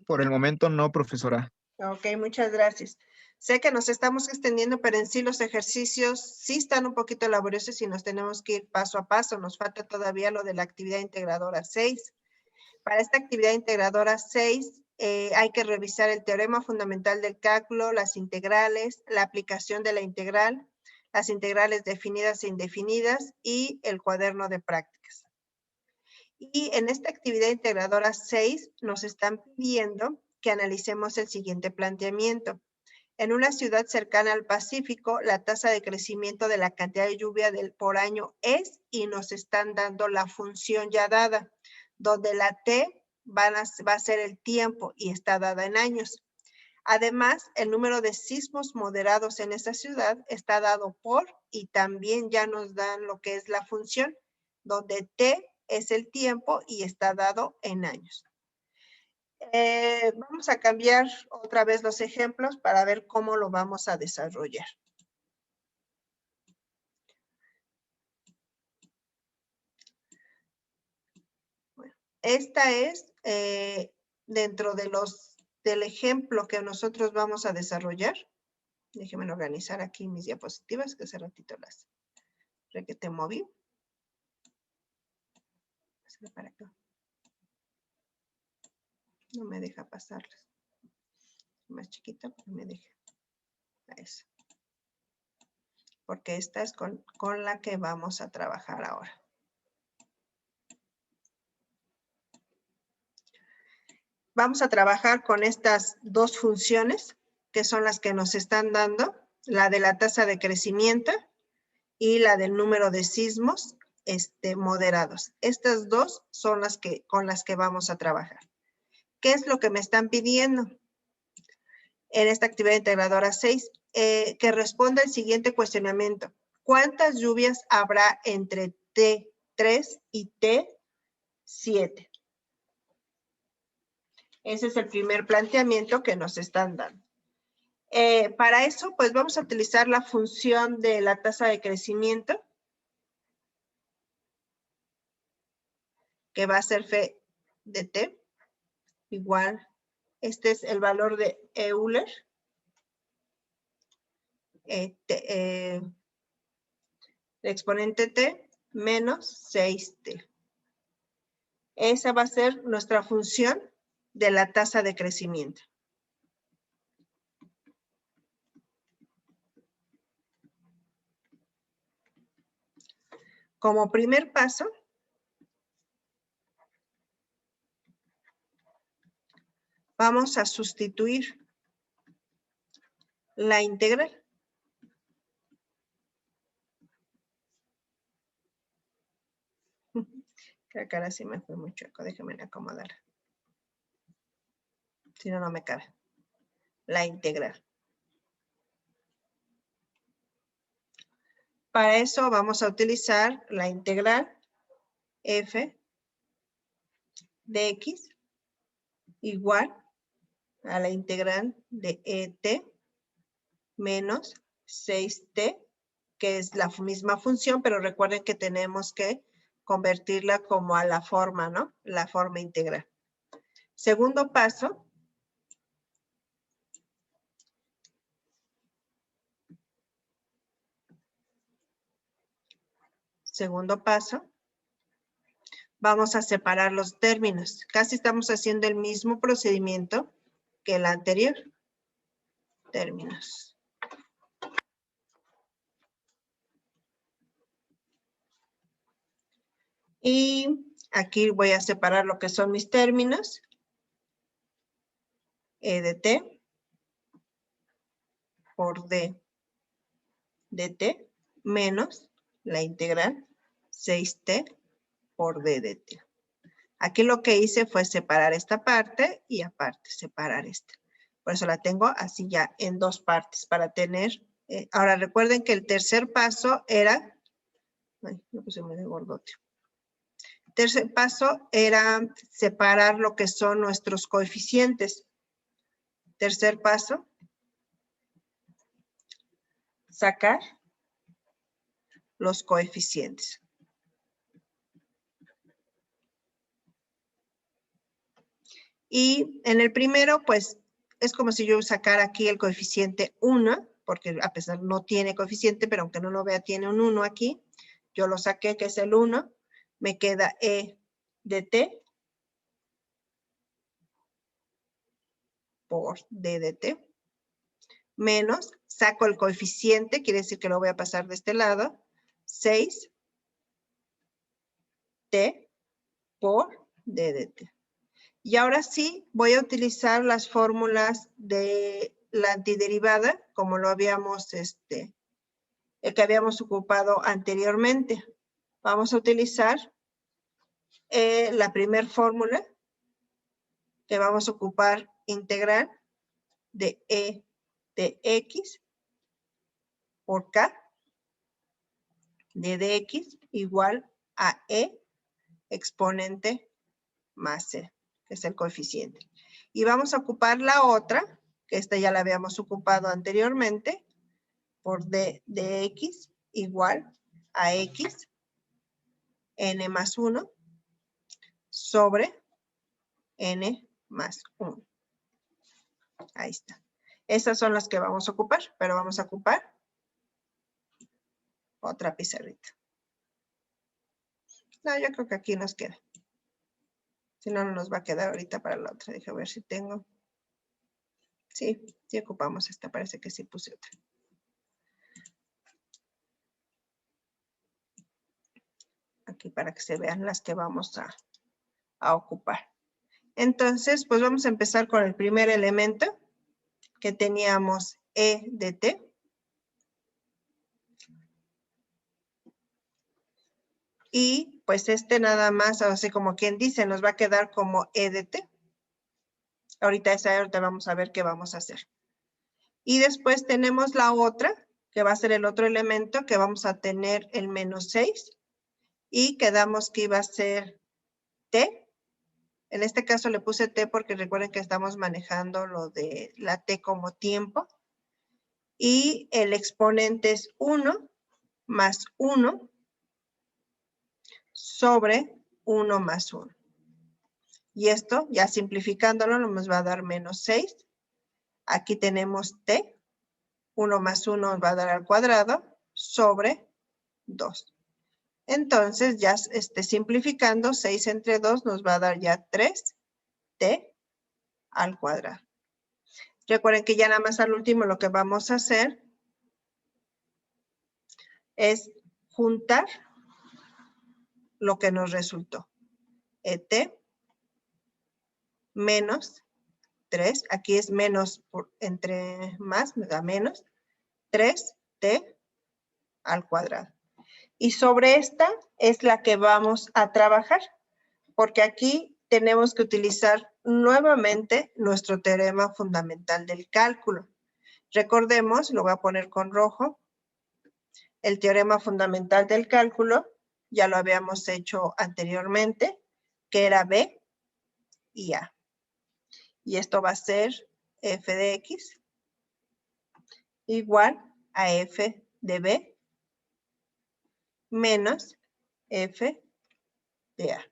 Por el momento no, profesora. Ok, muchas gracias. Sé que nos estamos extendiendo, pero en sí los ejercicios sí están un poquito laboriosos y nos tenemos que ir paso a paso. Nos falta todavía lo de la actividad integradora 6. Para esta actividad integradora 6 hay que revisar el teorema fundamental del cálculo, las integrales, la aplicación de la integral, las integrales definidas e indefinidas y el cuaderno de prácticas. Y en esta actividad integradora 6 nos están pidiendo que analicemos el siguiente planteamiento. En una ciudad cercana al Pacífico, la tasa de crecimiento de la cantidad de lluvia por año es, y nos están dando la función ya dada, donde la T va a ser el tiempo y está dada en años. Además, el número de sismos moderados en esa ciudad está dado por, y también ya nos dan lo que es la función, donde T es el tiempo y está dado en años. Vamos a cambiar otra vez los ejemplos para ver cómo lo vamos a desarrollar. Bueno, esta es dentro de del ejemplo que nosotros vamos a desarrollar. Déjenme organizar aquí mis diapositivas, que hace ratito las requete moví. Para acá. No me deja pasarlas. Más chiquita, pero me deja. A esa. Porque esta es con la que vamos a trabajar ahora. Vamos a trabajar con estas dos funciones, que son las que nos están dando, la de la tasa de crecimiento y la del número de sismos moderados. Estas dos son las con las que vamos a trabajar. ¿Qué es lo que me están pidiendo? En esta actividad integradora 6, que responda el siguiente cuestionamiento. ¿Cuántas lluvias habrá entre T3 y T7? Ese es el primer planteamiento que nos están dando. Para eso, pues vamos a utilizar la función de la tasa de crecimiento, que va a ser F de T, igual, este es el valor de Euler, el exponente T menos 6T. Esa va a ser nuestra función de la tasa de crecimiento. Como primer paso, vamos a sustituir la integral. Creo que ahora sí me fue muy chueco. Déjenme acomodar. Si no, no me cabe. La integral. Para eso vamos a utilizar la integral f de x igual a la integral de et menos 6t, que es la misma función, pero recuerden que tenemos que convertirla como a la forma, ¿no? La forma integral. Segundo paso. Segundo paso. Vamos a separar los términos. Casi estamos haciendo el mismo procedimiento que el anterior. Términos. Y aquí voy a separar lo que son mis términos. E de t por d de t menos la integral 6t por d de t. Aquí lo que hice fue separar esta parte y aparte separar esta. Por eso la tengo así ya en dos partes para tener. Ahora recuerden que el tercer paso era. Ay, no puse muy de gordote. Tercer paso era separar lo que son nuestros coeficientes. Tercer paso. Sacar los coeficientes. Y en el primero, pues, es como si yo sacara aquí el coeficiente 1, porque a pesar no tiene coeficiente, pero aunque no lo vea, tiene un 1 aquí. Yo lo saqué, que es el 1. Me queda E de T por D de T. Menos, saco el coeficiente, quiere decir que lo voy a pasar de este lado. 6T por D de T. Y ahora sí voy a utilizar las fórmulas de la antiderivada, como lo habíamos, el que habíamos ocupado anteriormente. Vamos a utilizar la primera fórmula, que vamos a ocupar integral de E de X por K de dx igual a E exponente más C, que es el coeficiente. Y vamos a ocupar la otra, que esta ya la habíamos ocupado anteriormente, por D de X igual a X N más 1 sobre N más 1. Ahí está. Estas son las que vamos a ocupar, pero vamos a ocupar otra pizarrita. No, yo creo que aquí nos queda. Si no, no nos va a quedar ahorita para la otra. Déjame ver si tengo. Sí, sí ocupamos esta. Parece que sí puse otra. Aquí para que se vean las que vamos a ocupar. Entonces, pues vamos a empezar con el primer elemento que teníamos E de T. Y pues nada más, así como quien dice, nos va a quedar como E de T. Ahorita vamos a ver qué vamos a hacer. Y después tenemos la otra, que va a ser el otro elemento, que vamos a tener el menos 6. Y quedamos que iba a ser T. En este caso le puse T porque recuerden que estamos manejando lo de la T como tiempo. Y el exponente es 1 más 1 sobre 1 más 1. Y esto, ya simplificándolo, nos va a dar menos 6. Aquí tenemos T. 1 más 1 nos va a dar al cuadrado sobre 2. Entonces, ya simplificando, 6 entre 2 nos va a dar ya 3T al cuadrado. Recuerden que ya nada más al último lo que vamos a hacer es juntar lo que nos resultó. ET menos 3, aquí es menos entre más, me da menos, 3T al cuadrado. Y sobre esta es la que vamos a trabajar, porque aquí tenemos que utilizar nuevamente nuestro teorema fundamental del cálculo. Recordemos, lo voy a poner con rojo, el teorema fundamental del cálculo, ya lo habíamos hecho anteriormente, que era B y A. Y esto va a ser f de x igual a f de b menos f de a.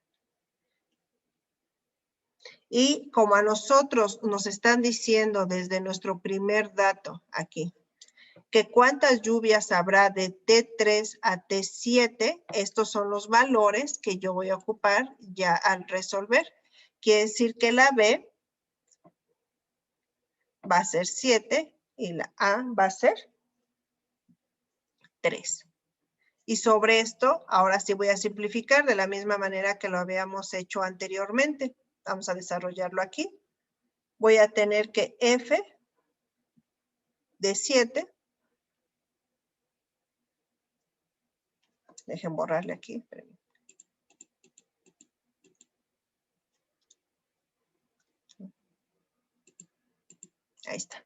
Y como a nosotros nos están diciendo desde nuestro primer dato aquí, que cuántas lluvias habrá de T3 a T7, estos son los valores que yo voy a ocupar ya al resolver. Quiere decir que la B va a ser 7 y la A va a ser 3. Y sobre esto, ahora sí voy a simplificar de la misma manera que lo habíamos hecho anteriormente. Vamos a desarrollarlo aquí. Voy a tener que F de 7. Dejen borrarle aquí. Ahí está.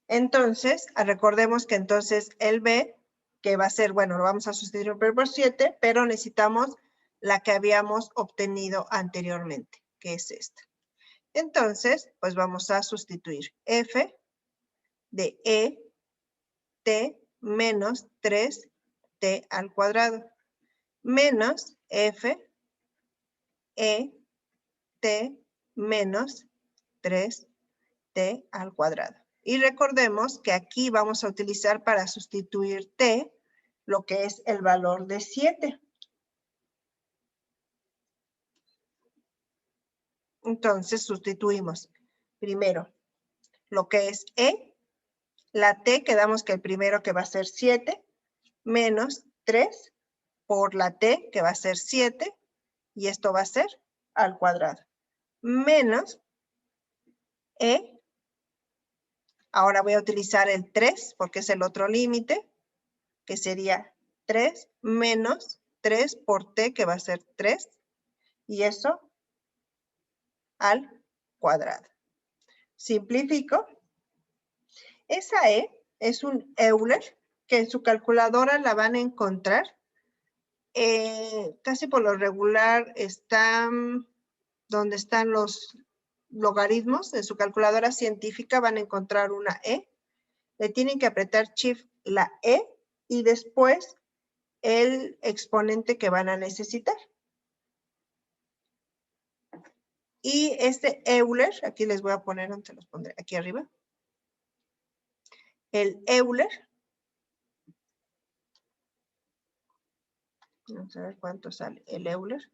Entonces, recordemos que entonces el B, que va a ser, bueno, lo vamos a sustituir por 7, pero necesitamos la que habíamos obtenido anteriormente, que es esta. Entonces, pues vamos a sustituir F de E T menos 3T al cuadrado, menos F E T menos 3T al cuadrado. Y recordemos que aquí vamos a utilizar para sustituir T lo que es el valor de 7. Entonces sustituimos primero lo que es E, la T quedamos que el primero que va a ser 7, menos 3 por la T que va a ser 7 y esto va a ser al cuadrado, menos E. Ahora voy a utilizar el 3 porque es el otro límite, que sería 3 menos 3 por T, que va a ser 3, y eso al cuadrado. Simplifico. Esa E es un Euler que en su calculadora la van a encontrar. Casi por lo regular están donde están los logaritmos. En su calculadora científica van a encontrar una E. Le tienen que apretar Shift la E y después el exponente que van a necesitar. Y este Euler, aquí les voy a poner, ¿dónde los pondré? Aquí arriba. El Euler. Vamos a ver cuánto sale el Euler.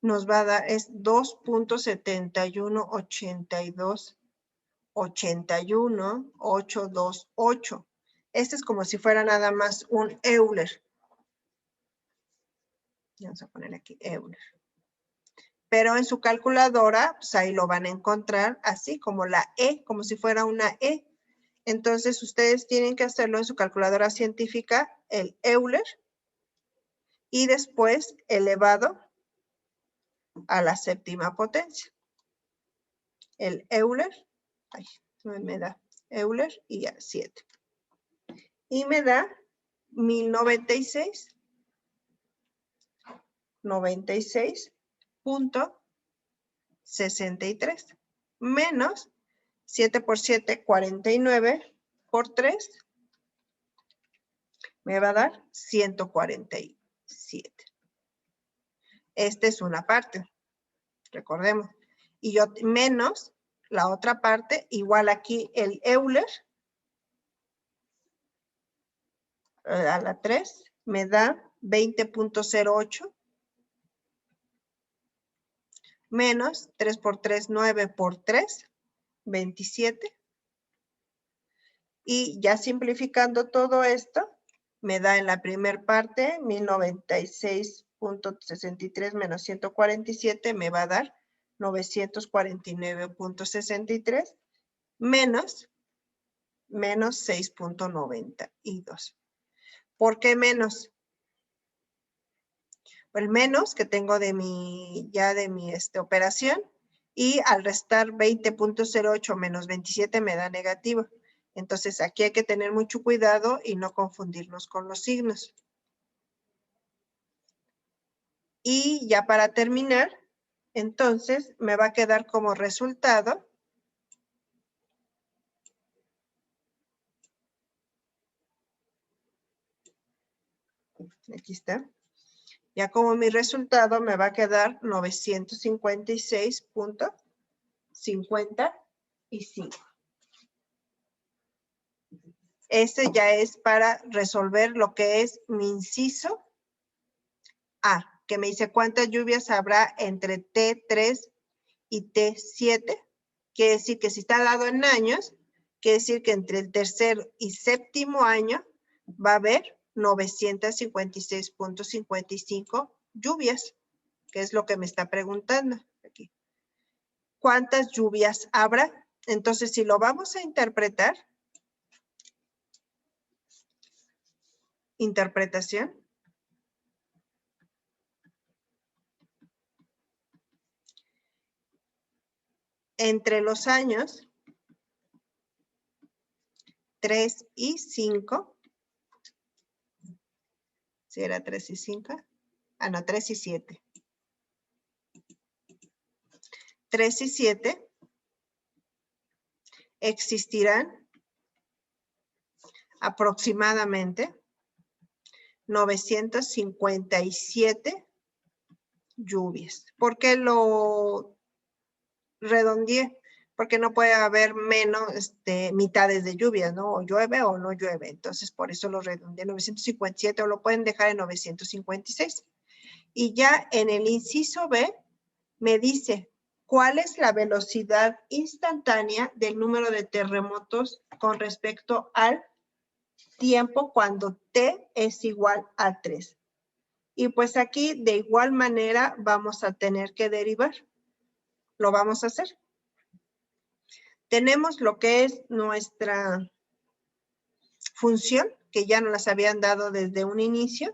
Nos va a dar, es 2.718281.828. Este es como si fuera nada más un Euler. Vamos a poner aquí Euler. Pero en su calculadora, pues ahí lo van a encontrar así como la E, como si fuera una E. Entonces ustedes tienen que hacerlo en su calculadora científica, el Euler, y después elevado a la séptima potencia. El Euler, ay, me da Euler y ya 7. Y me da 1096.63 menos 7 por 7, 49 por 3, me va a dar 147. Esta es una parte, recordemos. Y yo menos la otra parte, igual aquí el Euler, a la 3, me da 20.08 menos 3 por 3, 9 por 3, 27. Y ya simplificando todo esto, me da en la primera parte 1096.63 menos 147, me va a dar 949.63 menos 6.92. ¿Por qué menos? El menos que tengo de mi operación, y al restar 20.08 menos 27 me da negativo. Entonces aquí hay que tener mucho cuidado y no confundirnos con los signos. Y ya para terminar, entonces me va a quedar como resultado aquí está. Ya como mi resultado me va a quedar 956.55. Este ya es para resolver lo que es mi inciso A, que me dice cuántas lluvias habrá entre T3 y T7. Quiere decir que si está dado en años, quiere decir que entre el tercer y séptimo año va a haber 956.55 lluvias, que es lo que me está preguntando aquí. ¿Cuántas lluvias habrá? Entonces, si lo vamos a interpretar, interpretación, entre los años 3 y 5, si era 3 y 5, no, 3 y 7. 3 y 7 existirán aproximadamente 957 lluvias. ¿Por qué lo redondeé? Porque no puede haber menos mitades de lluvias, ¿no? O llueve o no llueve. Entonces, por eso lo redondeé 957, o lo pueden dejar en 956. Y ya en el inciso B me dice ¿cuál es la velocidad instantánea del número de terremotos con respecto al tiempo cuando t es igual a 3? Y pues aquí de igual manera vamos a tener que derivar. Lo vamos a hacer. Tenemos lo que es nuestra función, que ya nos las habían dado desde un inicio,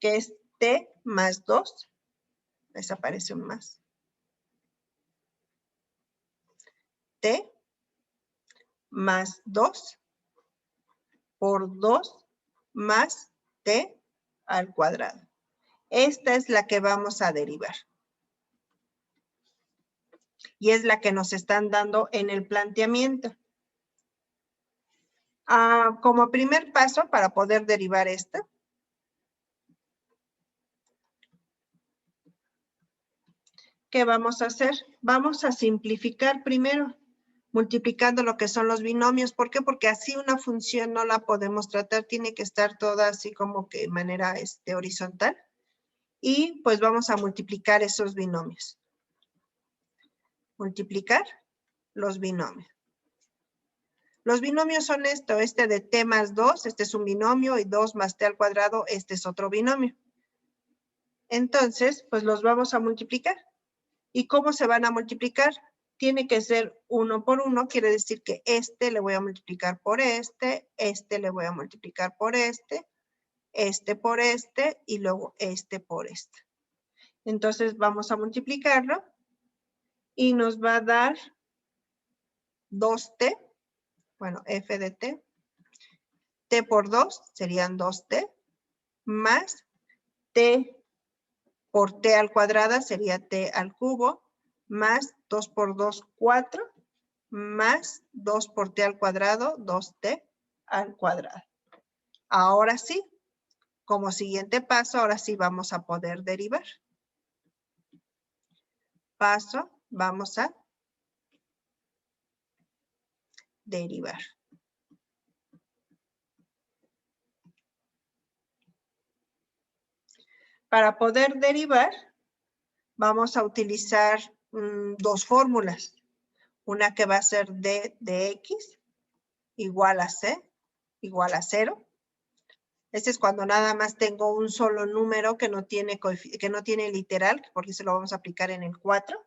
que es t más 2. Desaparece un más. T más 2 por 2 más t al cuadrado. Esta es la que vamos a derivar. Y es la que nos están dando en el planteamiento. Como primer paso para poder derivar esta, ¿qué vamos a hacer? Vamos a simplificar primero, multiplicando lo que son los binomios. ¿Por qué? Porque así una función no la podemos tratar, tiene que estar toda así como que de manera horizontal. Y pues vamos a multiplicar esos binomios. Multiplicar los binomios. Los binomios son esto, este de t más 2, este es un binomio, y 2 más t al cuadrado, este es otro binomio. Entonces, pues los vamos a multiplicar. ¿Y cómo se van a multiplicar? Tiene que ser 1 por 1, quiere decir que este le voy a multiplicar por este le voy a multiplicar por este por este, y luego este por este. Entonces vamos a multiplicarlo y nos va a dar 2t, bueno, f de t, t por 2 serían 2t, más t por t al cuadrado sería t al cubo, más 2 por 2, 4, más 2 por t al cuadrado, 2t al cuadrado. Ahora sí, como siguiente paso, ahora sí vamos a poder derivar. Paso, vamos a derivar. Para poder derivar, vamos a utilizar dos fórmulas. Una que va a ser d de x igual a c igual a 0. Este es cuando nada más tengo un solo número que no tiene literal, porque se lo vamos a aplicar en el 4.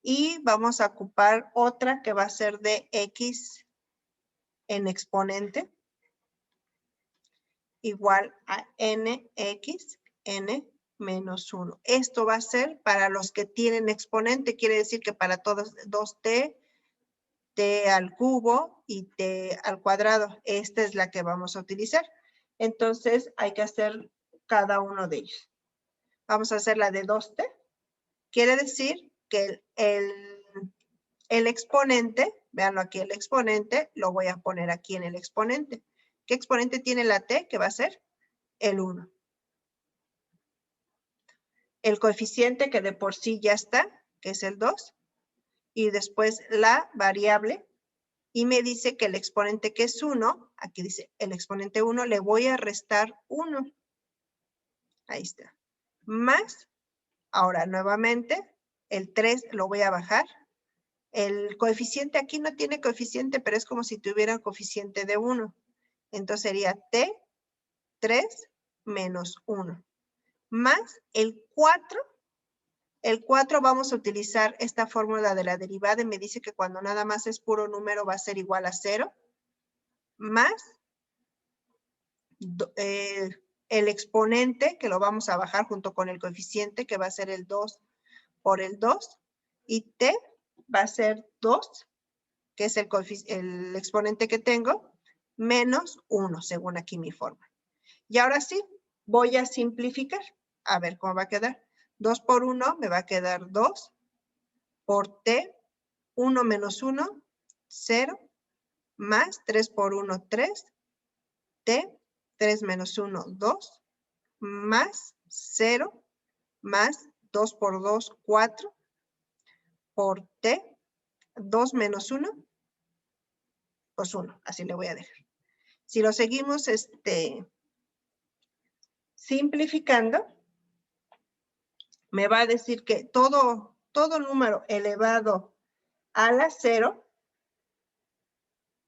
Y vamos a ocupar otra que va a ser de x en exponente igual a nx n menos 1. Esto va a ser para los que tienen exponente, quiere decir que para todos 2t, t al cubo y t al cuadrado. Esta es la que vamos a utilizar. Entonces hay que hacer cada uno de ellos. Vamos a hacer la de 2t. Quiere decir que el exponente, véanlo aquí, el exponente, lo voy a poner aquí en el exponente. ¿Qué exponente tiene la t? Que va a ser el 1. El coeficiente que de por sí ya está, que es el 2. Y después la variable. Y me dice que el exponente que es 1, aquí dice el exponente 1, le voy a restar 1. Ahí está. Más, ahora nuevamente, el 3 lo voy a bajar. El coeficiente aquí no tiene coeficiente, pero es como si tuviera coeficiente de 1. Entonces sería t, 3 menos 1. Más el 4. El 4 vamos a utilizar esta fórmula de la derivada y me dice que cuando nada más es puro número va a ser igual a 0. Más el exponente, que lo vamos a bajar junto con el coeficiente, que va a ser el 2 por el 2. Y t va a ser 2, que es el exponente que tengo, menos 1, según aquí mi forma. Y ahora sí, voy a simplificar. A ver cómo va a quedar. 2 por 1 me va a quedar 2 por t, 1 menos 1, 0, más 3 por 1, 3, t, 3 menos 1, 2, más 0, más 2 por 2, 4, por t, 2 menos 1, pues 1, así le voy a dejar. Si lo seguimos simplificando, me va a decir que todo todo número elevado a la 0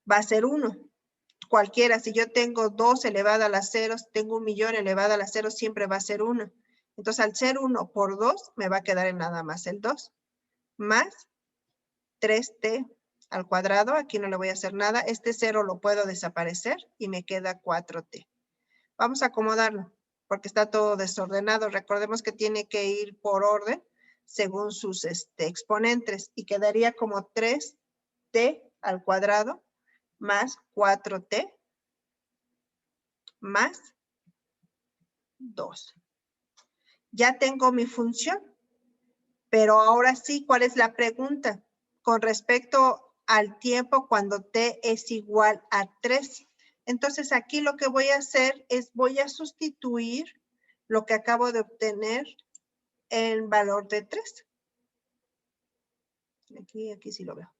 va a ser 1. Cualquiera, si yo tengo 2 elevado a la 0, si tengo 1.000.000 elevado a la 0, siempre va a ser 1. Entonces, al ser 1 por 2, me va a quedar en nada más el 2. Más 3t al cuadrado, aquí no le voy a hacer nada. Este 0 lo puedo desaparecer y me queda 4t. Vamos a acomodarlo, porque está todo desordenado. Recordemos que tiene que ir por orden, según sus exponentes, y quedaría como 3t al cuadrado más 4t más 2. Ya tengo mi función, pero ahora sí, ¿cuál es la pregunta? Con respecto al tiempo cuando t es igual a 3. Entonces aquí lo que voy a hacer es voy a sustituir lo que acabo de obtener en valor de 3. Aquí sí lo veo.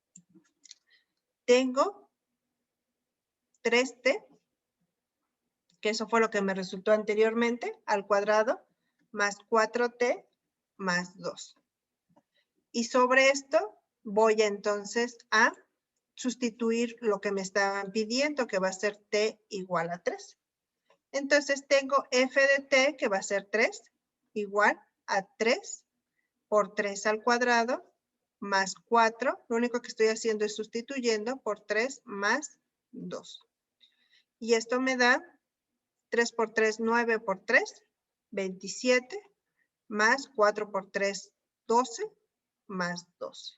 Tengo 3t, que eso fue lo que me resultó anteriormente, al cuadrado, más 4t más 2. Y sobre esto voy entonces a sustituir lo que me estaban pidiendo, que va a ser t igual a 3. Entonces tengo f de t, que va a ser 3, igual a 3 por 3 al cuadrado, más 4. Lo único que estoy haciendo es sustituyendo por 3 más 2. Y esto me da 3 por 3, 9 por 3, 27, más 4 por 3, 12, más 12.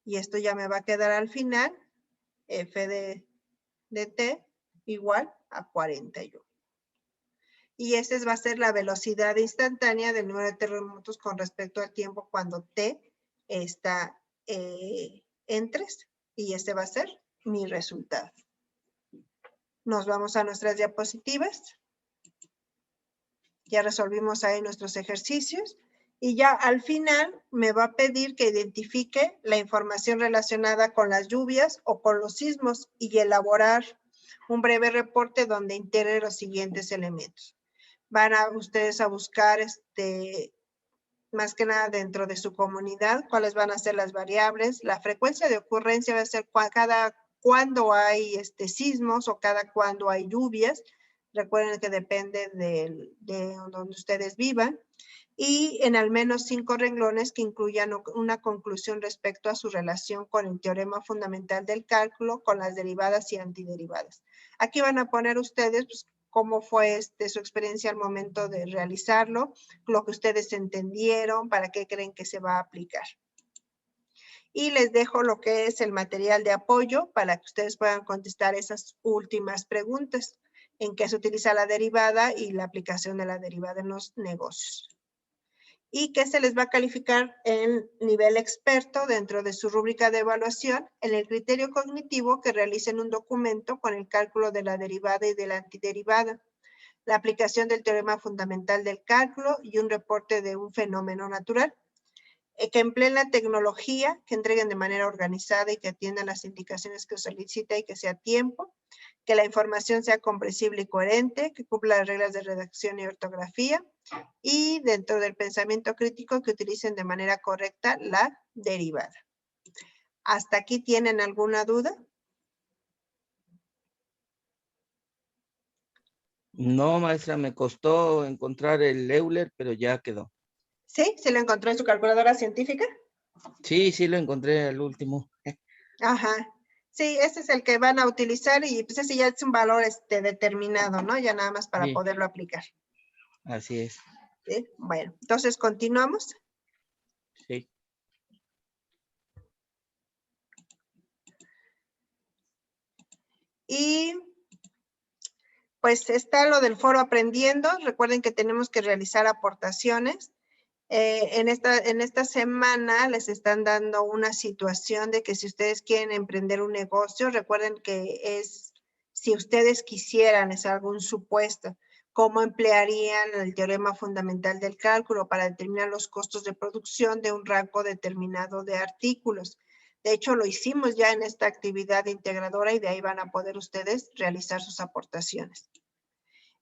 Y esto ya me va a quedar al final, f de t igual a 41. Y esa va a ser la velocidad instantánea del número de terremotos con respecto al tiempo cuando t está en 3. Y este va a ser mi resultado. Nos vamos a nuestras diapositivas. Ya resolvimos ahí nuestros ejercicios. Y ya al final me va a pedir que identifique la información relacionada con las lluvias o con los sismos y elaborar un breve reporte donde integre los siguientes elementos. Van a ustedes a buscar más que nada dentro de su comunidad cuáles van a ser las variables. La frecuencia de ocurrencia va a ser cada cuándo hay sismos o cada cuándo hay lluvias. Recuerden que depende de donde ustedes vivan. Y en al menos 5 renglones que incluyan una conclusión respecto a su relación con el teorema fundamental del cálculo, con las derivadas y antiderivadas. Aquí van a poner ustedes pues, cómo fue su experiencia al momento de realizarlo, lo que ustedes entendieron, para qué creen que se va a aplicar. Y les dejo lo que es el material de apoyo para que ustedes puedan contestar esas últimas preguntas, en qué se utiliza la derivada y la aplicación de la derivada en los negocios. Y que se les va a calificar en nivel experto dentro de su rúbrica de evaluación en el criterio cognitivo que realicen un documento con el cálculo de la derivada y de la antiderivada, la aplicación del teorema fundamental del cálculo y un reporte de un fenómeno natural. Que empleen la tecnología, que entreguen de manera organizada y que atiendan las indicaciones que solicita y que sea a tiempo, que la información sea comprensible y coherente, que cumpla las reglas de redacción y ortografía, y dentro del pensamiento crítico que utilicen de manera correcta la derivada. ¿Hasta aquí tienen alguna duda? No, maestra, me costó encontrar el Euler, pero ya quedó. ¿Sí? ¿Se lo encontró en su calculadora científica? Sí, sí lo encontré al último. Ajá. Sí, ese es el que van a utilizar y pues ese ya es un valor determinado, ¿no? Ya nada más para Sí. poderlo aplicar. Así es. ¿Sí? Bueno, entonces continuamos. Sí. Y pues está lo del foro aprendiendo. Recuerden que tenemos que realizar aportaciones. En esta semana les están dando una situación de que si ustedes quieren emprender un negocio, recuerden que es, si ustedes quisieran, es algún supuesto, cómo emplearían el teorema fundamental del cálculo para determinar los costos de producción de un rango determinado de artículos. De hecho, lo hicimos ya en esta actividad integradora y de ahí van a poder ustedes realizar sus aportaciones.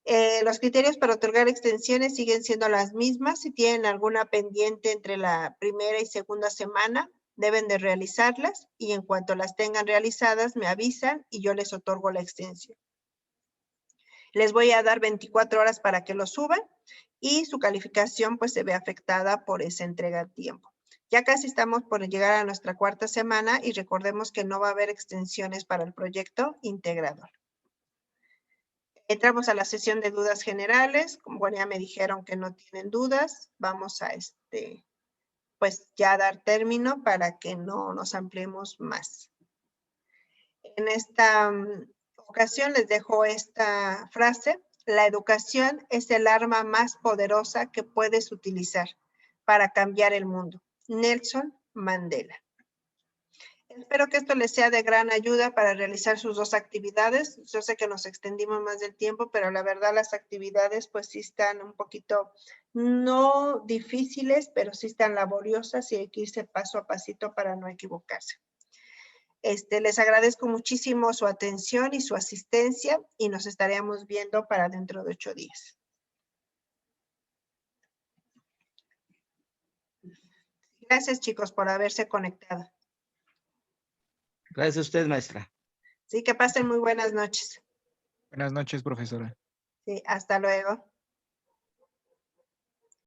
Los criterios para otorgar extensiones siguen siendo las mismas. Si tienen alguna pendiente entre la primera y segunda semana, deben de realizarlas y en cuanto las tengan realizadas, me avisan y yo les otorgo la extensión. Les voy a dar 24 horas para que lo suban y su calificación pues se ve afectada por esa entrega a tiempo. Ya casi estamos por llegar a nuestra cuarta semana y recordemos que no va a haber extensiones para el proyecto integrador. Entramos a la sesión de dudas generales. Como ya me dijeron que no tienen dudas, vamos a pues ya dar término para que no nos ampliemos más. En esta ocasión les dejo esta frase: la educación es el arma más poderosa que puedes utilizar para cambiar el mundo. Nelson Mandela. Espero que esto les sea de gran ayuda para realizar sus dos actividades. Yo sé que nos extendimos más del tiempo, pero la verdad las actividades pues sí están un poquito, no difíciles, pero sí están laboriosas y hay que irse paso a pasito para no equivocarse. Les agradezco muchísimo su atención y su asistencia y nos estaremos viendo para dentro de 8 días. Gracias, chicos, por haberse conectado. Gracias a usted, maestra. Sí, que pasen muy buenas noches. Buenas noches, profesora. Sí, hasta luego.